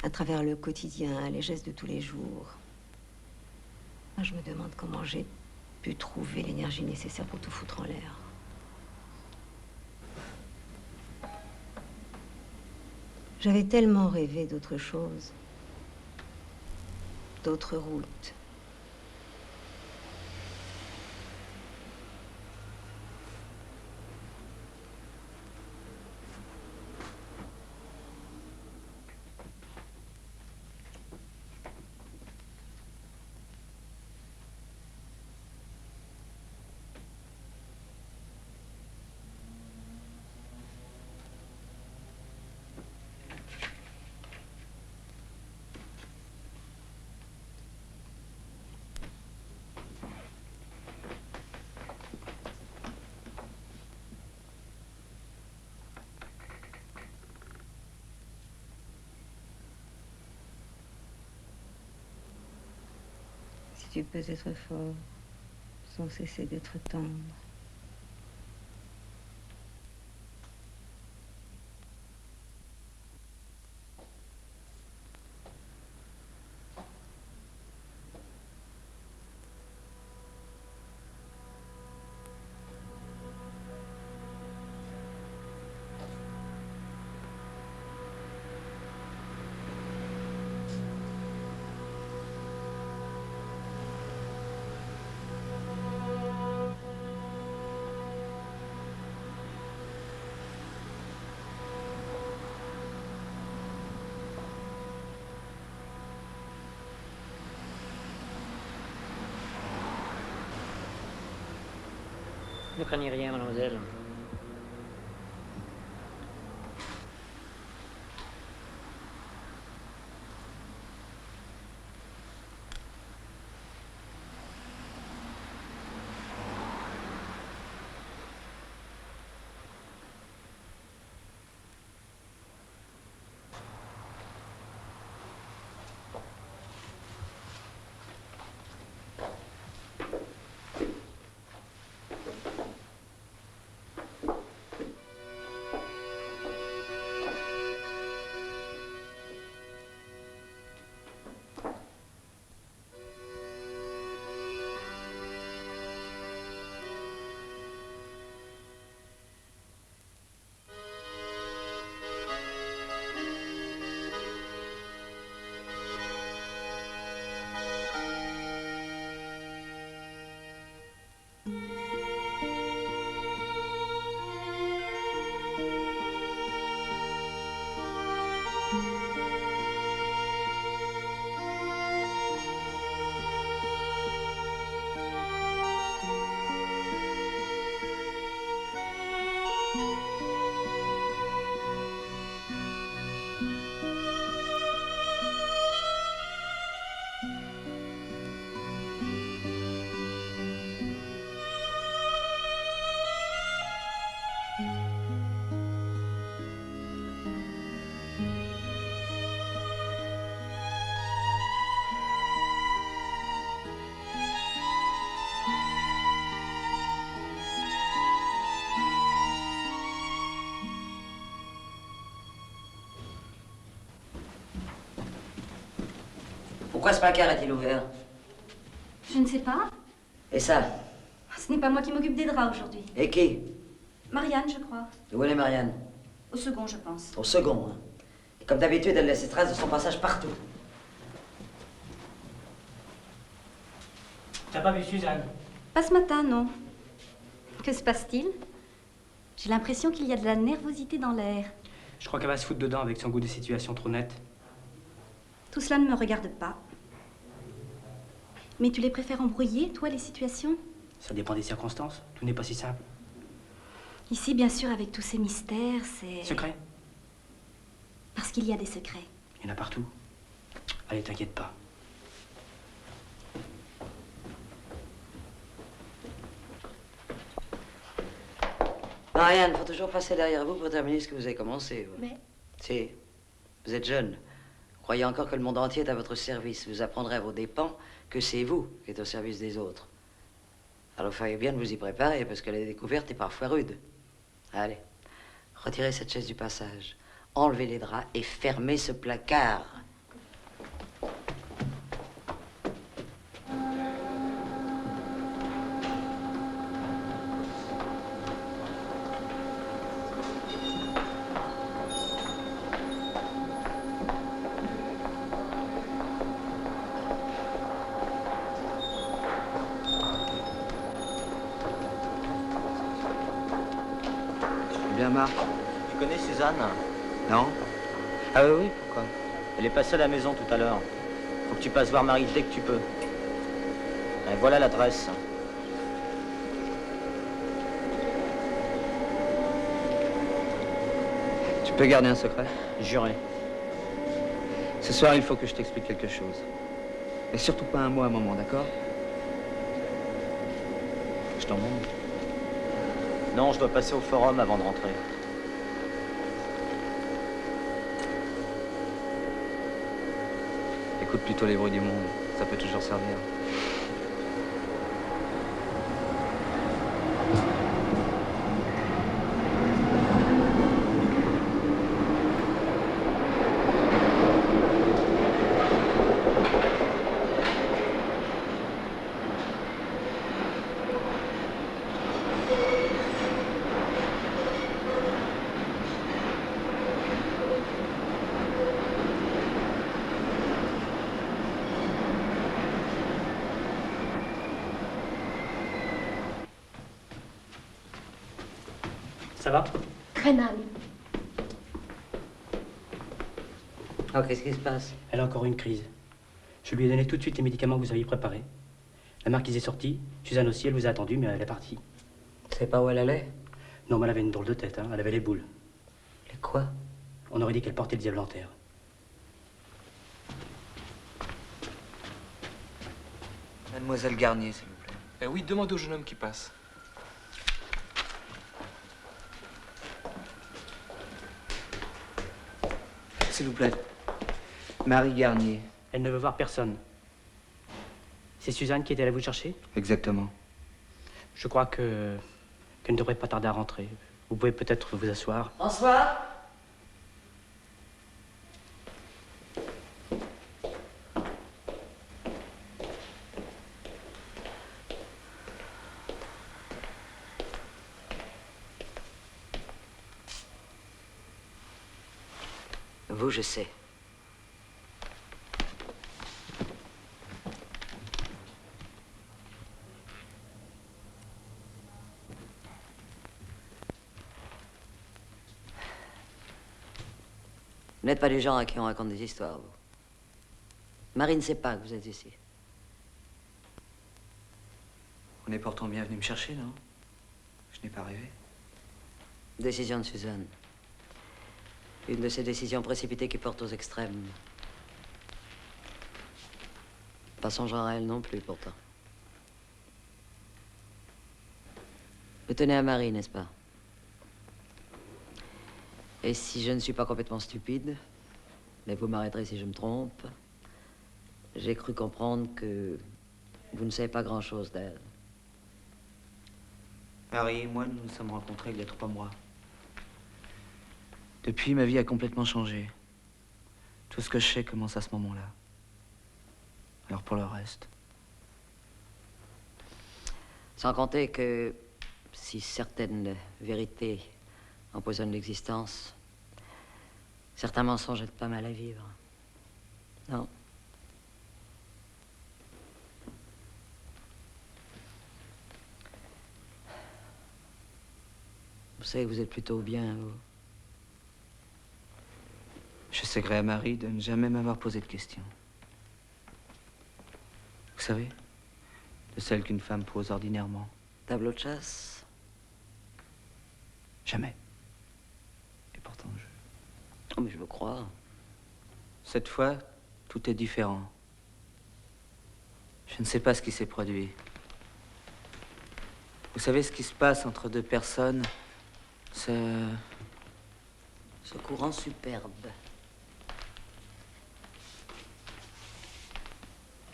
à travers le quotidien, les gestes de tous les jours. Moi, je me demande comment j'ai pu trouver l'énergie nécessaire pour tout foutre en l'air. J'avais tellement rêvé d'autre chose, d'autres routes. Si tu peux être fort, sans cesser d'être tendre. Ne craignez rien, mademoiselle. Pourquoi ce placard est-il ouvert? Je ne sais pas. Et ça? Ce n'est pas moi qui m'occupe des draps aujourd'hui. Et qui? Marianne, je crois. Où elle est Marianne? Au second, je pense. Au second, hein. Et comme d'habitude, elle laisse ses traces de son passage partout. T'as pas vu Suzanne? Pas ce matin, non. Que se passe-t-il? J'ai l'impression qu'il y a de la nervosité dans l'air. Je crois qu'elle va se foutre dedans avec son goût des situations trop nettes. Tout cela ne me regarde pas. Mais tu les préfères embrouiller, toi, les situations? Ça dépend des circonstances. Tout n'est pas si simple. Ici, bien sûr, avec tous ces mystères, c'est... Secret? Parce qu'il y a des secrets. Il y en a partout. Allez, t'inquiète pas. Marianne, faut toujours passer derrière vous pour terminer ce que vous avez commencé. Vous. Mais... Si, vous êtes jeune. Croyez encore que le monde entier est à votre service. Vous apprendrez à vos dépens que c'est vous qui êtes au service des autres. Alors, il fallait bien de vous y préparer, parce que la découverte est parfois rude. Allez, retirez cette chaise du passage, enlevez les draps et fermez ce placard. Bien, Marc. Tu connais Suzanne? Non? Ah oui, pourquoi? Elle est passée à la maison tout à l'heure. Faut que tu passes voir Marie dès que tu peux. Et voilà l'adresse. Tu peux garder un secret? Juré. Ce soir, il faut que je t'explique quelque chose. Et surtout pas un mot à un moment, d'accord? Je t'emmène. Non, je dois passer au forum avant de rentrer. Écoute plutôt les bruits du monde, ça peut toujours servir. Ça va? Très mal. Oh, qu'est-ce qui se passe? Elle a encore une crise. Je lui ai donné tout de suite les médicaments que vous aviez préparés. La marquise est sortie, Suzanne aussi, elle vous a attendu, mais elle est partie. Tu sais pas où elle allait? Non, mais elle avait une drôle de tête, hein. Elle avait les boules. Les quoi? On aurait dit qu'elle portait le diable en terre. Mademoiselle Garnier, s'il vous plaît. Eh oui, demandez au jeune homme qui passe. S'il vous plaît. Marie Garnier. Elle ne veut voir personne. C'est Suzanne qui est allée vous chercher? Exactement. Je crois qu'elle ne devrait pas tarder à rentrer. Vous pouvez peut-être vous asseoir. Bonsoir. Vous, je sais. Vous n'êtes pas des gens à qui on raconte des histoires, vous. Marie ne sait pas que vous êtes ici. On est pourtant bien venu me chercher, non? Je n'ai pas rêvé. Décision de Suzanne. Une de ces décisions précipitées qui portent aux extrêmes. Pas son genre à elle non plus, pourtant. Vous tenez à Marie, n'est-ce pas? Et si je ne suis pas complètement stupide, mais vous m'arrêterez si je me trompe, j'ai cru comprendre que vous ne savez pas grand-chose d'elle. Marie et moi, nous nous sommes rencontrés il y a 3 mois. Depuis, ma vie a complètement changé. Tout ce que je sais commence à ce moment-là. Alors pour le reste... Sans compter que si certaines vérités empoisonnent l'existence, certains mensonges aident pas mal à vivre. Non. Vous savez, vous êtes plutôt bien, vous. Je sais à Marie de ne jamais m'avoir posé de questions. Vous savez, de celles qu'une femme pose ordinairement. Tableau de chasse? Jamais. Et pourtant, Oh, mais je vous crois. Cette fois, tout est différent. Je ne sais pas ce qui s'est produit. Vous savez ce qui se passe entre deux personnes? Ce courant superbe.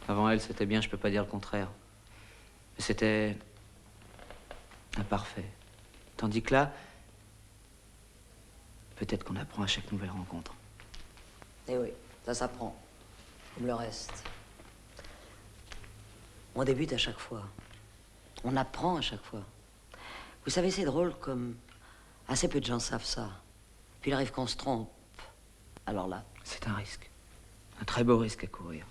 Avant elle, c'était bien, je peux pas dire le contraire. Mais c'était imparfait. Tandis que là, peut-être qu'on apprend à chaque nouvelle rencontre. Eh oui, ça s'apprend. Comme le reste. On débute à chaque fois. On apprend à chaque fois. Vous savez, c'est drôle comme assez peu de gens savent ça. Puis il arrive qu'on se trompe. Alors là... C'est un risque. Un très beau risque à courir.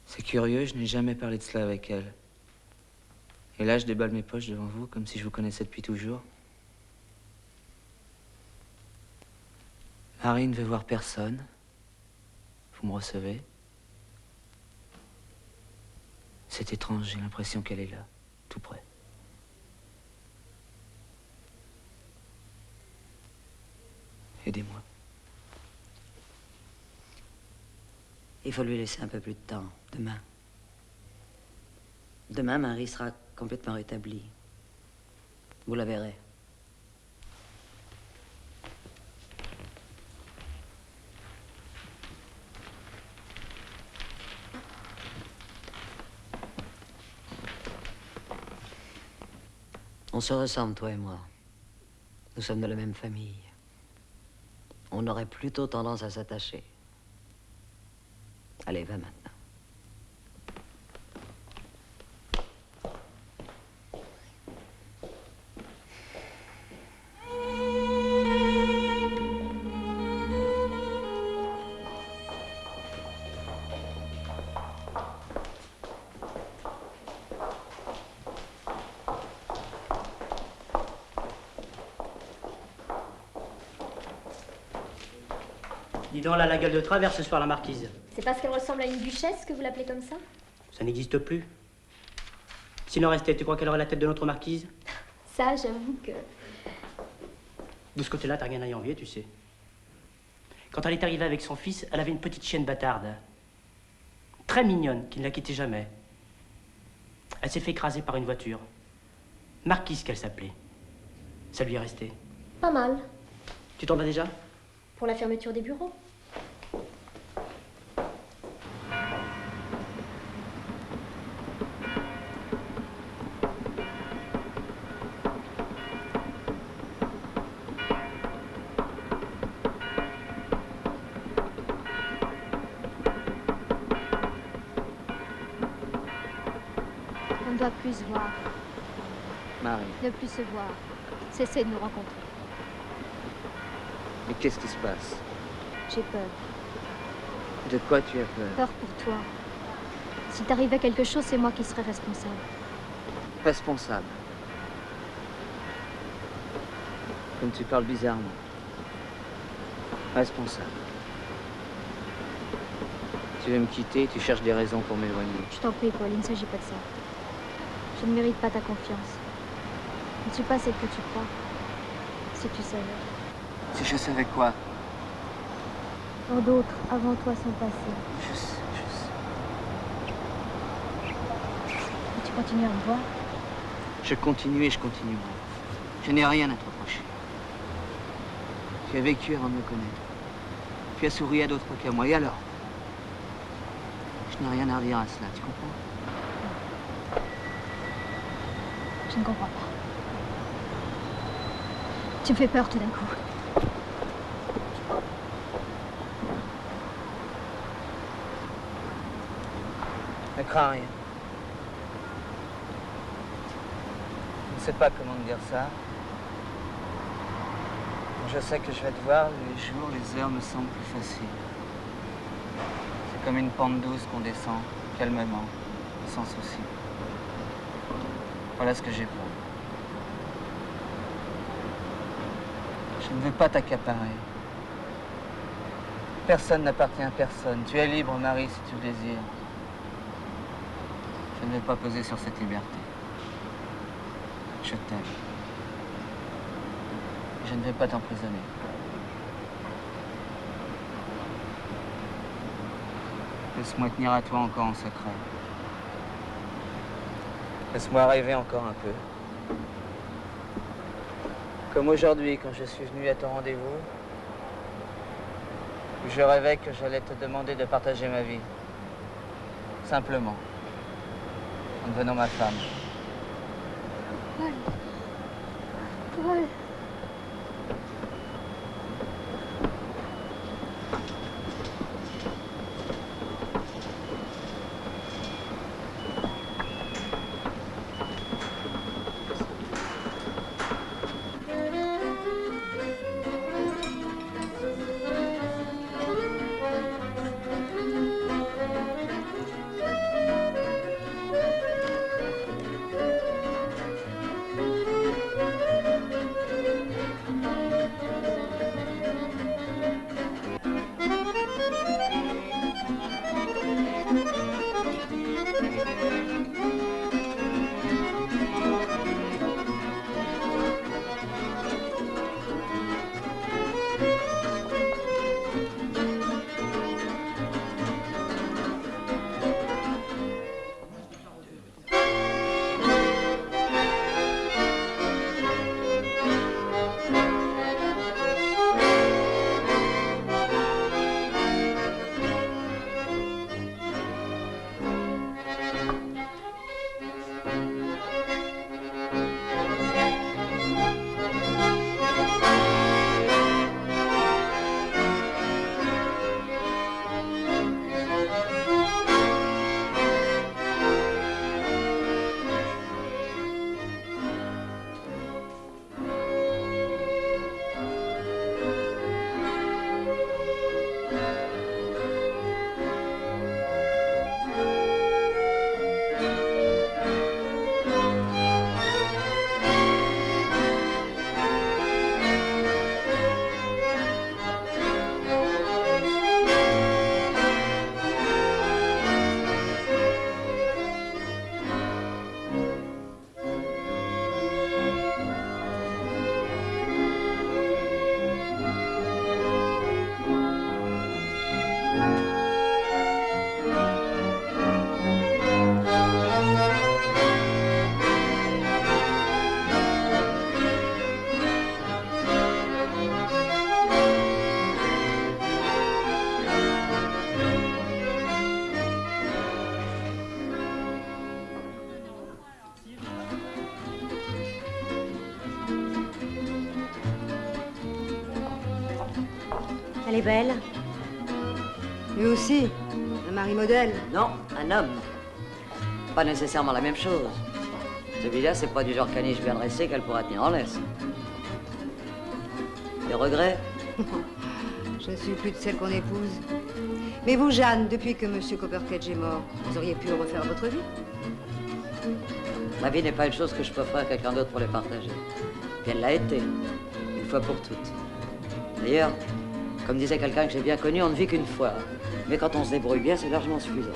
C'est curieux, je n'ai jamais parlé de cela avec elle. Et là, je déballe mes poches devant vous, comme si je vous connaissais depuis toujours. Marie ne veut voir personne. Vous me recevez? C'est étrange, j'ai l'impression qu'elle est là, tout près. Aidez-moi. Il faut lui laisser un peu plus de temps, demain. Demain, Marie sera complètement rétablie. Vous la verrez. On se ressemble, toi et moi. Nous sommes de la même famille. On aurait plutôt tendance à s'attacher. Allez, va maintenant. Dis donc, là, la gueule de travers ce soir, la marquise. C'est parce qu'elle ressemble à une duchesse que vous l'appelez comme ça? Ça n'existe plus. S'il en restait, tu crois qu'elle aurait la tête de notre marquise? Ça, j'avoue que... De ce côté-là, t'as rien à y envier, tu sais. Quand elle est arrivée avec son fils, elle avait une petite chienne bâtarde. Très mignonne, qui ne la quittait jamais. Elle s'est fait écraser par une voiture. Marquise qu'elle s'appelait. Ça lui est resté. Pas mal. Tu t'en vas déjà? Pour la fermeture des bureaux. On ne doit plus se voir. Marie, Ne plus se voir. Cessez de nous rencontrer. mais qu'est-ce qui se passe? J'ai peur. De quoi tu as peur? Peur pour toi. Si t'arrivait quelque chose, c'est moi qui serais responsable. Responsable. Comme tu parles bizarrement. Responsable. Tu veux me quitter, tu cherches des raisons pour m'éloigner. Je t'en prie, Paul, il ne s'agit pas de ça. Je ne mérite pas ta confiance. Je ne suis pas celle que tu crois. Si tu savais. Si je savais quoi? Tant d'autres avant toi sont passés. Je sais. Et tu continues à me voir? Je continue et je continuerai. Je n'ai rien à te reprocher. Tu as vécu avant de me connaître. Tu as souri à d'autres qu'à moi. Et alors? Je n'ai rien à redire à cela, tu comprends? Je ne comprends pas. Tu me fais peur tout d'un coup. Ne crains rien. Je ne sais pas comment te dire ça. Je sais que je vais te voir, les jours, les heures me semblent plus faciles. C'est comme une pente douce qu'on descend, calmement, sans souci. Voilà ce que j'ai pour. Je ne veux pas t'accaparer. Personne n'appartient à personne. Tu es libre, Marie, si tu le désires. Je ne vais pas peser sur cette liberté. Je t'aime. Je ne vais pas t'emprisonner. Laisse-moi tenir à toi encore en secret. Laisse-moi rêver encore un peu. Comme aujourd'hui, quand je suis venu à ton rendez-vous, où je rêvais que j'allais te demander de partager ma vie. Simplement. En devenant ma femme. Paul. Paul. Elle est belle. Lui aussi, un mari modèle. Non, un homme. Pas nécessairement la même chose. Celui-là, c'est pas du genre caniche bien dressé qu'elle pourra tenir en laisse. Des regrets? Je ne suis plus de celle qu'on épouse. Mais vous, Jeanne, depuis que Monsieur Coppercatch est mort, vous auriez pu refaire votre vie? Ma vie n'est pas une chose que je peux offrir à quelqu'un d'autre pour les partager. Puis elle l'a été, une fois pour toutes. D'ailleurs, comme disait quelqu'un que j'ai bien connu, on ne vit qu'une fois. Mais quand on se débrouille bien, c'est largement suffisant.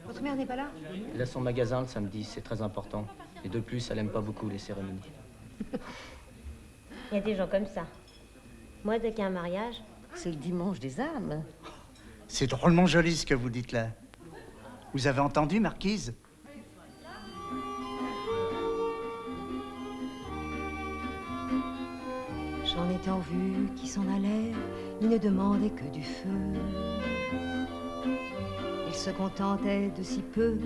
Votre mère n'est pas là? Elle a son magasin le samedi, c'est très important. Et de plus, elle aime pas beaucoup les cérémonies. Il y a des gens comme ça. Moi, dès qu'il y a un mariage... C'est le dimanche des âmes. C'est drôlement joli ce que vous dites là. Vous avez entendu, Marquise? J'en ai tant vu qui s'en allaient, ils ne demandaient que du feu. Ils se contentaient de si peu,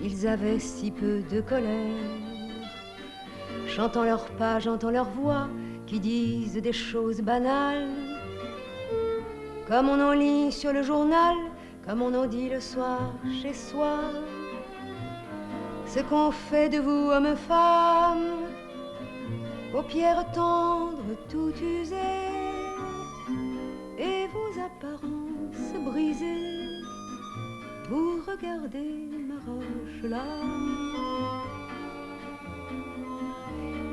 ils avaient si peu de colère. J'entends leurs pas, j'entends leurs voix, qui disent des choses banales. Comme on en lit sur le journal, comme on en dit le soir chez soi. Ce qu'on fait de vous, hommes, femmes, paupières tendres, tout usées, et vos apparences brisées, vous regardez m'arrache l'âme.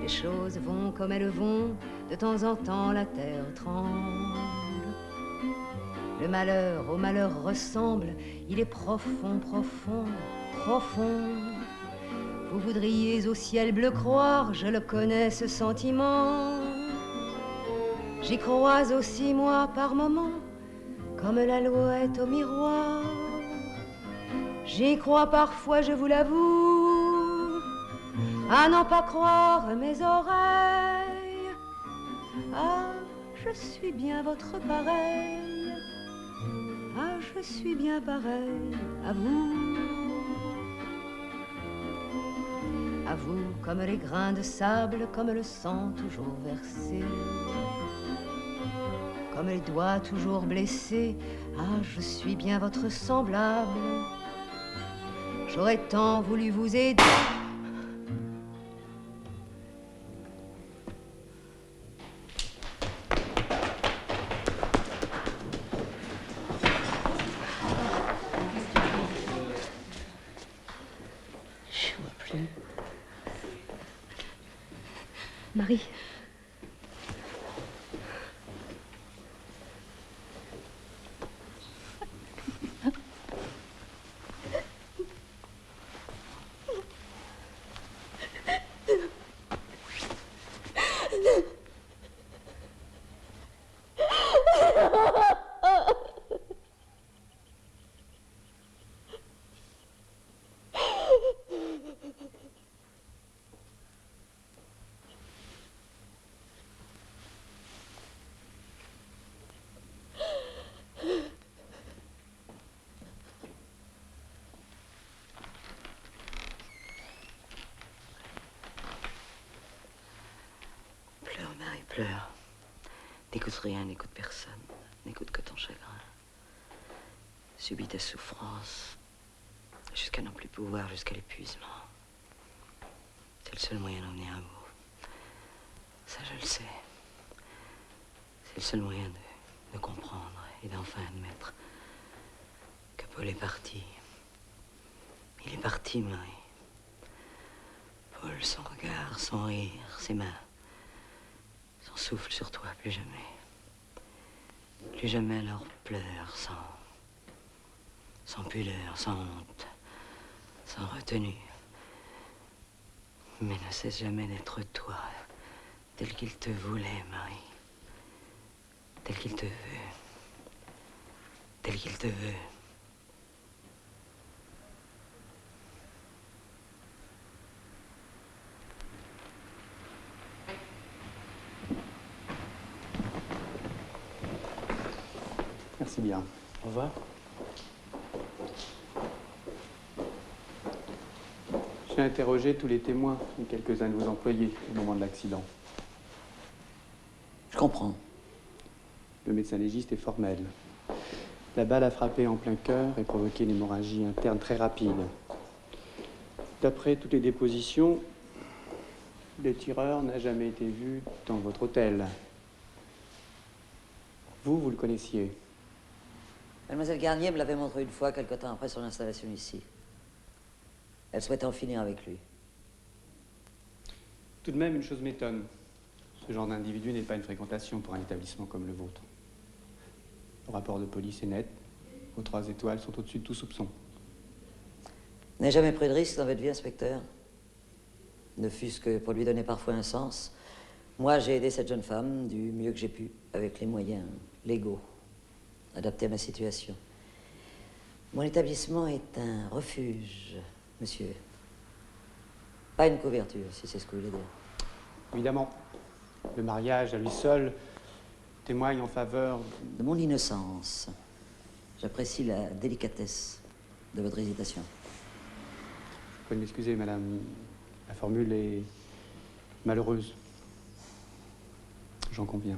Les choses vont comme elles vont, de temps en temps la terre tremble. Le malheur au malheur ressemble, il est profond, profond, profond. Vous voudriez au ciel bleu croire, je le connais ce sentiment. J'y crois aussi moi par moments, comme l'alouette au miroir. J'y crois parfois, je vous l'avoue, à n'en pas croire mes oreilles. Ah, je suis bien votre pareil. Ah, je suis bien pareil à vous. À vous, comme les grains de sable, comme le sang toujours versé, comme les doigts toujours blessés. Ah, je suis bien votre semblable. J'aurais tant voulu vous aider. Marie. Pleure. N'écoute rien, n'écoute personne. N'écoute que ton chagrin. Subis ta souffrance jusqu'à n'en plus pouvoir, jusqu'à l'épuisement. C'est le seul moyen d'en venir à bout. Ça, je le sais. C'est le seul moyen de comprendre et d'enfin admettre que Paul est parti. Il est parti, Marie. Paul, son regard, son rire, ses mains. Son souffle sur toi, plus jamais. Plus jamais alors pleure, sans pudeur, sans honte, sans retenue. Mais ne cesse jamais d'être toi, tel qu'il te voulait, Marie. Tel qu'il te veut. Tel qu'il te veut. Merci bien. Au revoir. J'ai interrogé tous les témoins et quelques-uns de vos employés au moment de l'accident. Je comprends. Le médecin légiste est formel. La balle a frappé en plein cœur et provoqué une hémorragie interne très rapide. D'après toutes les dépositions, le tireur n'a jamais été vu dans votre hôtel. Vous le connaissiez. Mademoiselle Garnier me l'avait montré une fois, quelque temps après son installation ici. Elle souhaitait en finir avec lui. Tout de même, une chose m'étonne. Ce genre d'individu n'est pas une fréquentation pour un établissement comme le vôtre. Le rapport de police est net. Vos 3 étoiles sont au-dessus de tout soupçon. Vous n'avez jamais pris de risque dans votre vie, inspecteur? Ne fût-ce que pour lui donner parfois un sens. Moi, j'ai aidé cette jeune femme du mieux que j'ai pu, avec les moyens légaux, adaptés à ma situation. Mon établissement est un refuge, monsieur. Pas une couverture, si c'est ce que vous voulez dire. Évidemment, le mariage à lui seul témoigne en faveur de mon innocence. J'apprécie la délicatesse de votre hésitation. Vous pouvez m'excuser, madame. La formule est malheureuse. J'en conviens.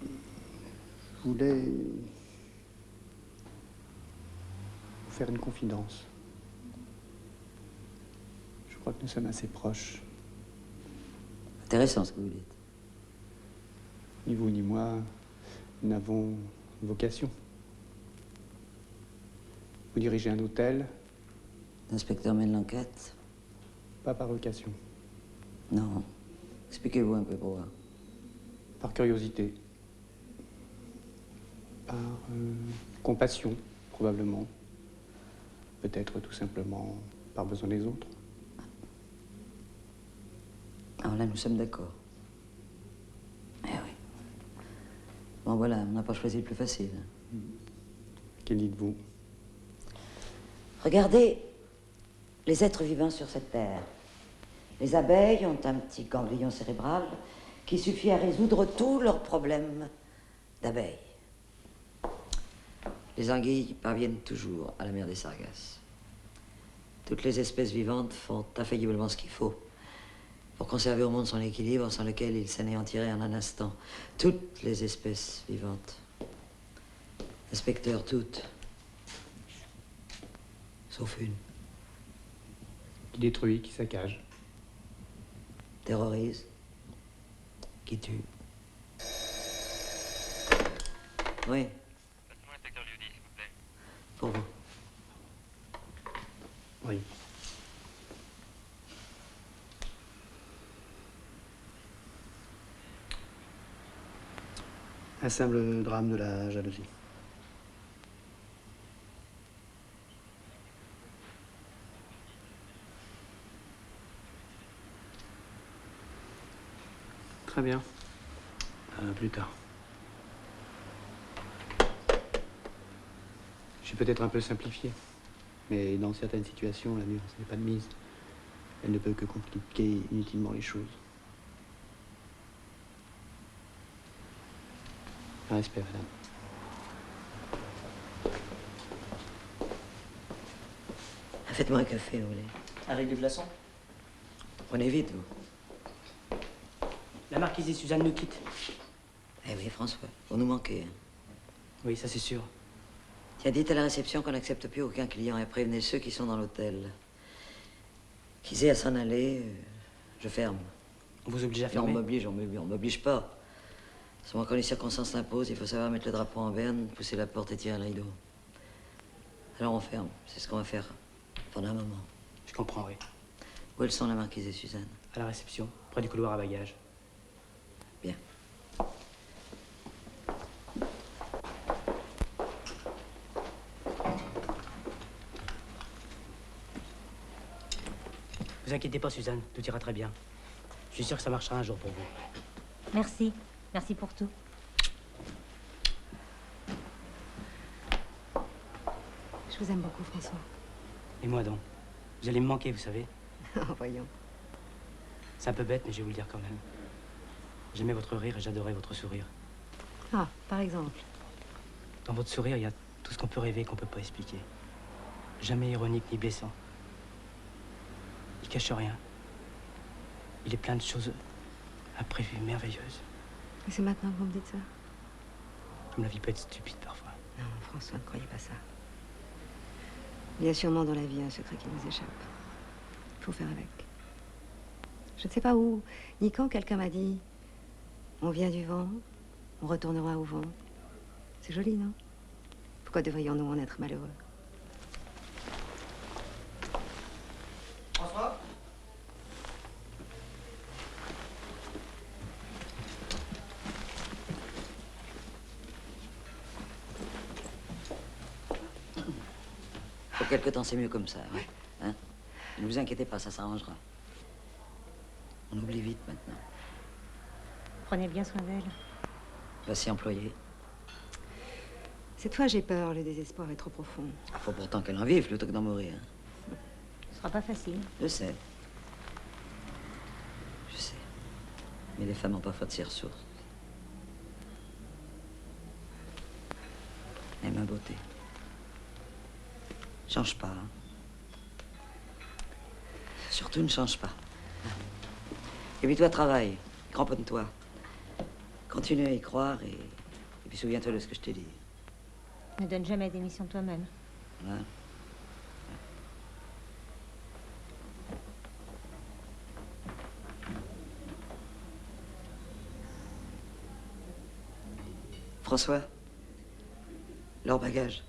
Je voulais vous faire une confidence. Je crois que nous sommes assez proches. Intéressant ce que vous dites. Ni vous ni moi n'avons vocation. Vous dirigez un hôtel. L'inspecteur mène l'enquête. Pas par vocation. Non. Expliquez-vous un peu pour voir. Par curiosité. Par compassion, probablement. Peut-être tout simplement par besoin des autres. Alors là, nous sommes d'accord. Eh oui. Bon, voilà, on n'a pas choisi le plus facile. Que dites-vous? Regardez les êtres vivants sur cette terre. Les abeilles ont un petit ganglion cérébral qui suffit à résoudre tous leurs problèmes d'abeilles. Les anguilles parviennent toujours à la mer des Sargasses. Toutes les espèces vivantes font infailliblement ce qu'il faut pour conserver au monde son équilibre sans lequel il s'anéantirait en un instant. Toutes les espèces vivantes. Inspecteur, toutes. Sauf une. Qui détruit, qui saccage. Terrorise. Qui tue. Oui. Passez-moi inspecteur Liudi, s'il vous plaît. Pour vous. Oui. Un simple drame de la jalousie. Très bien. Plus tard. J'ai peut-être un peu simplifié, mais dans certaines situations, la nuance n'est pas de mise. Elle ne peut que compliquer inutilement les choses. Un respect, madame. Faites-moi un café, vous voulez. Avec du glaçon? Prenez vite, vous. La marquise et Suzanne nous quittent. Eh oui, François, vous nous manquez. Hein. Oui, ça c'est sûr. Tiens, dites à la réception qu'on n'accepte plus aucun client et prévenez ceux qui sont dans l'hôtel. Qu'ils aient à s'en aller, je ferme. On vous oblige à Non, fermer? on m'oblige pas. Seulement quand les circonstances l'imposent, il faut savoir mettre le drapeau en berne, pousser la porte et tirer le rideau. Alors on ferme, c'est ce qu'on va faire pendant un moment. Je comprends, oui. Où elles sont, la marquise et Suzanne? À la réception, près du couloir à bagages. Bien. Vous inquiétez pas, Suzanne, tout ira très bien. Je suis sûr que ça marchera un jour pour vous. Merci. Merci pour tout. Je vous aime beaucoup, François. Et moi donc? Vous allez me manquer, vous savez. Voyons. C'est un peu bête, mais je vais vous le dire quand même. J'aimais votre rire et j'adorais votre sourire. Ah, par exemple. Dans votre sourire, il y a tout ce qu'on peut rêver, qu'on peut pas expliquer. Jamais ironique ni blessant. Il cache rien. Il est plein de choses imprévues, merveilleuses. Et c'est maintenant que vous me dites ça? Comme la vie peut être stupide parfois. Non, François, ne croyez pas ça. Il y a sûrement dans la vie un secret qui nous échappe. Il faut faire avec. Je ne sais pas où, ni quand quelqu'un m'a dit on vient du vent, on retournera au vent. C'est joli, non? Pourquoi devrions-nous en être malheureux? François? Pour quelque temps, c'est mieux comme ça, ouais. Hein? Ne vous inquiétez pas, ça s'arrangera. On oublie vite maintenant. Prenez bien soin d'elle. Va s'y employer. Cette fois, j'ai peur, le désespoir est trop profond. Il faut pourtant qu'elle en vive plutôt que d'en mourir. Ce sera pas facile. Je sais. Je sais. Mais les femmes ont parfois de ces ressources. Et ma beauté. Change pas. Hein. Surtout ne change pas. Et puis toi, travaille. Cramponne-toi. Continue à y croire et puis souviens-toi de ce que je t'ai dit. Ne donne jamais démission de toi-même. Voilà. François, leur bagage.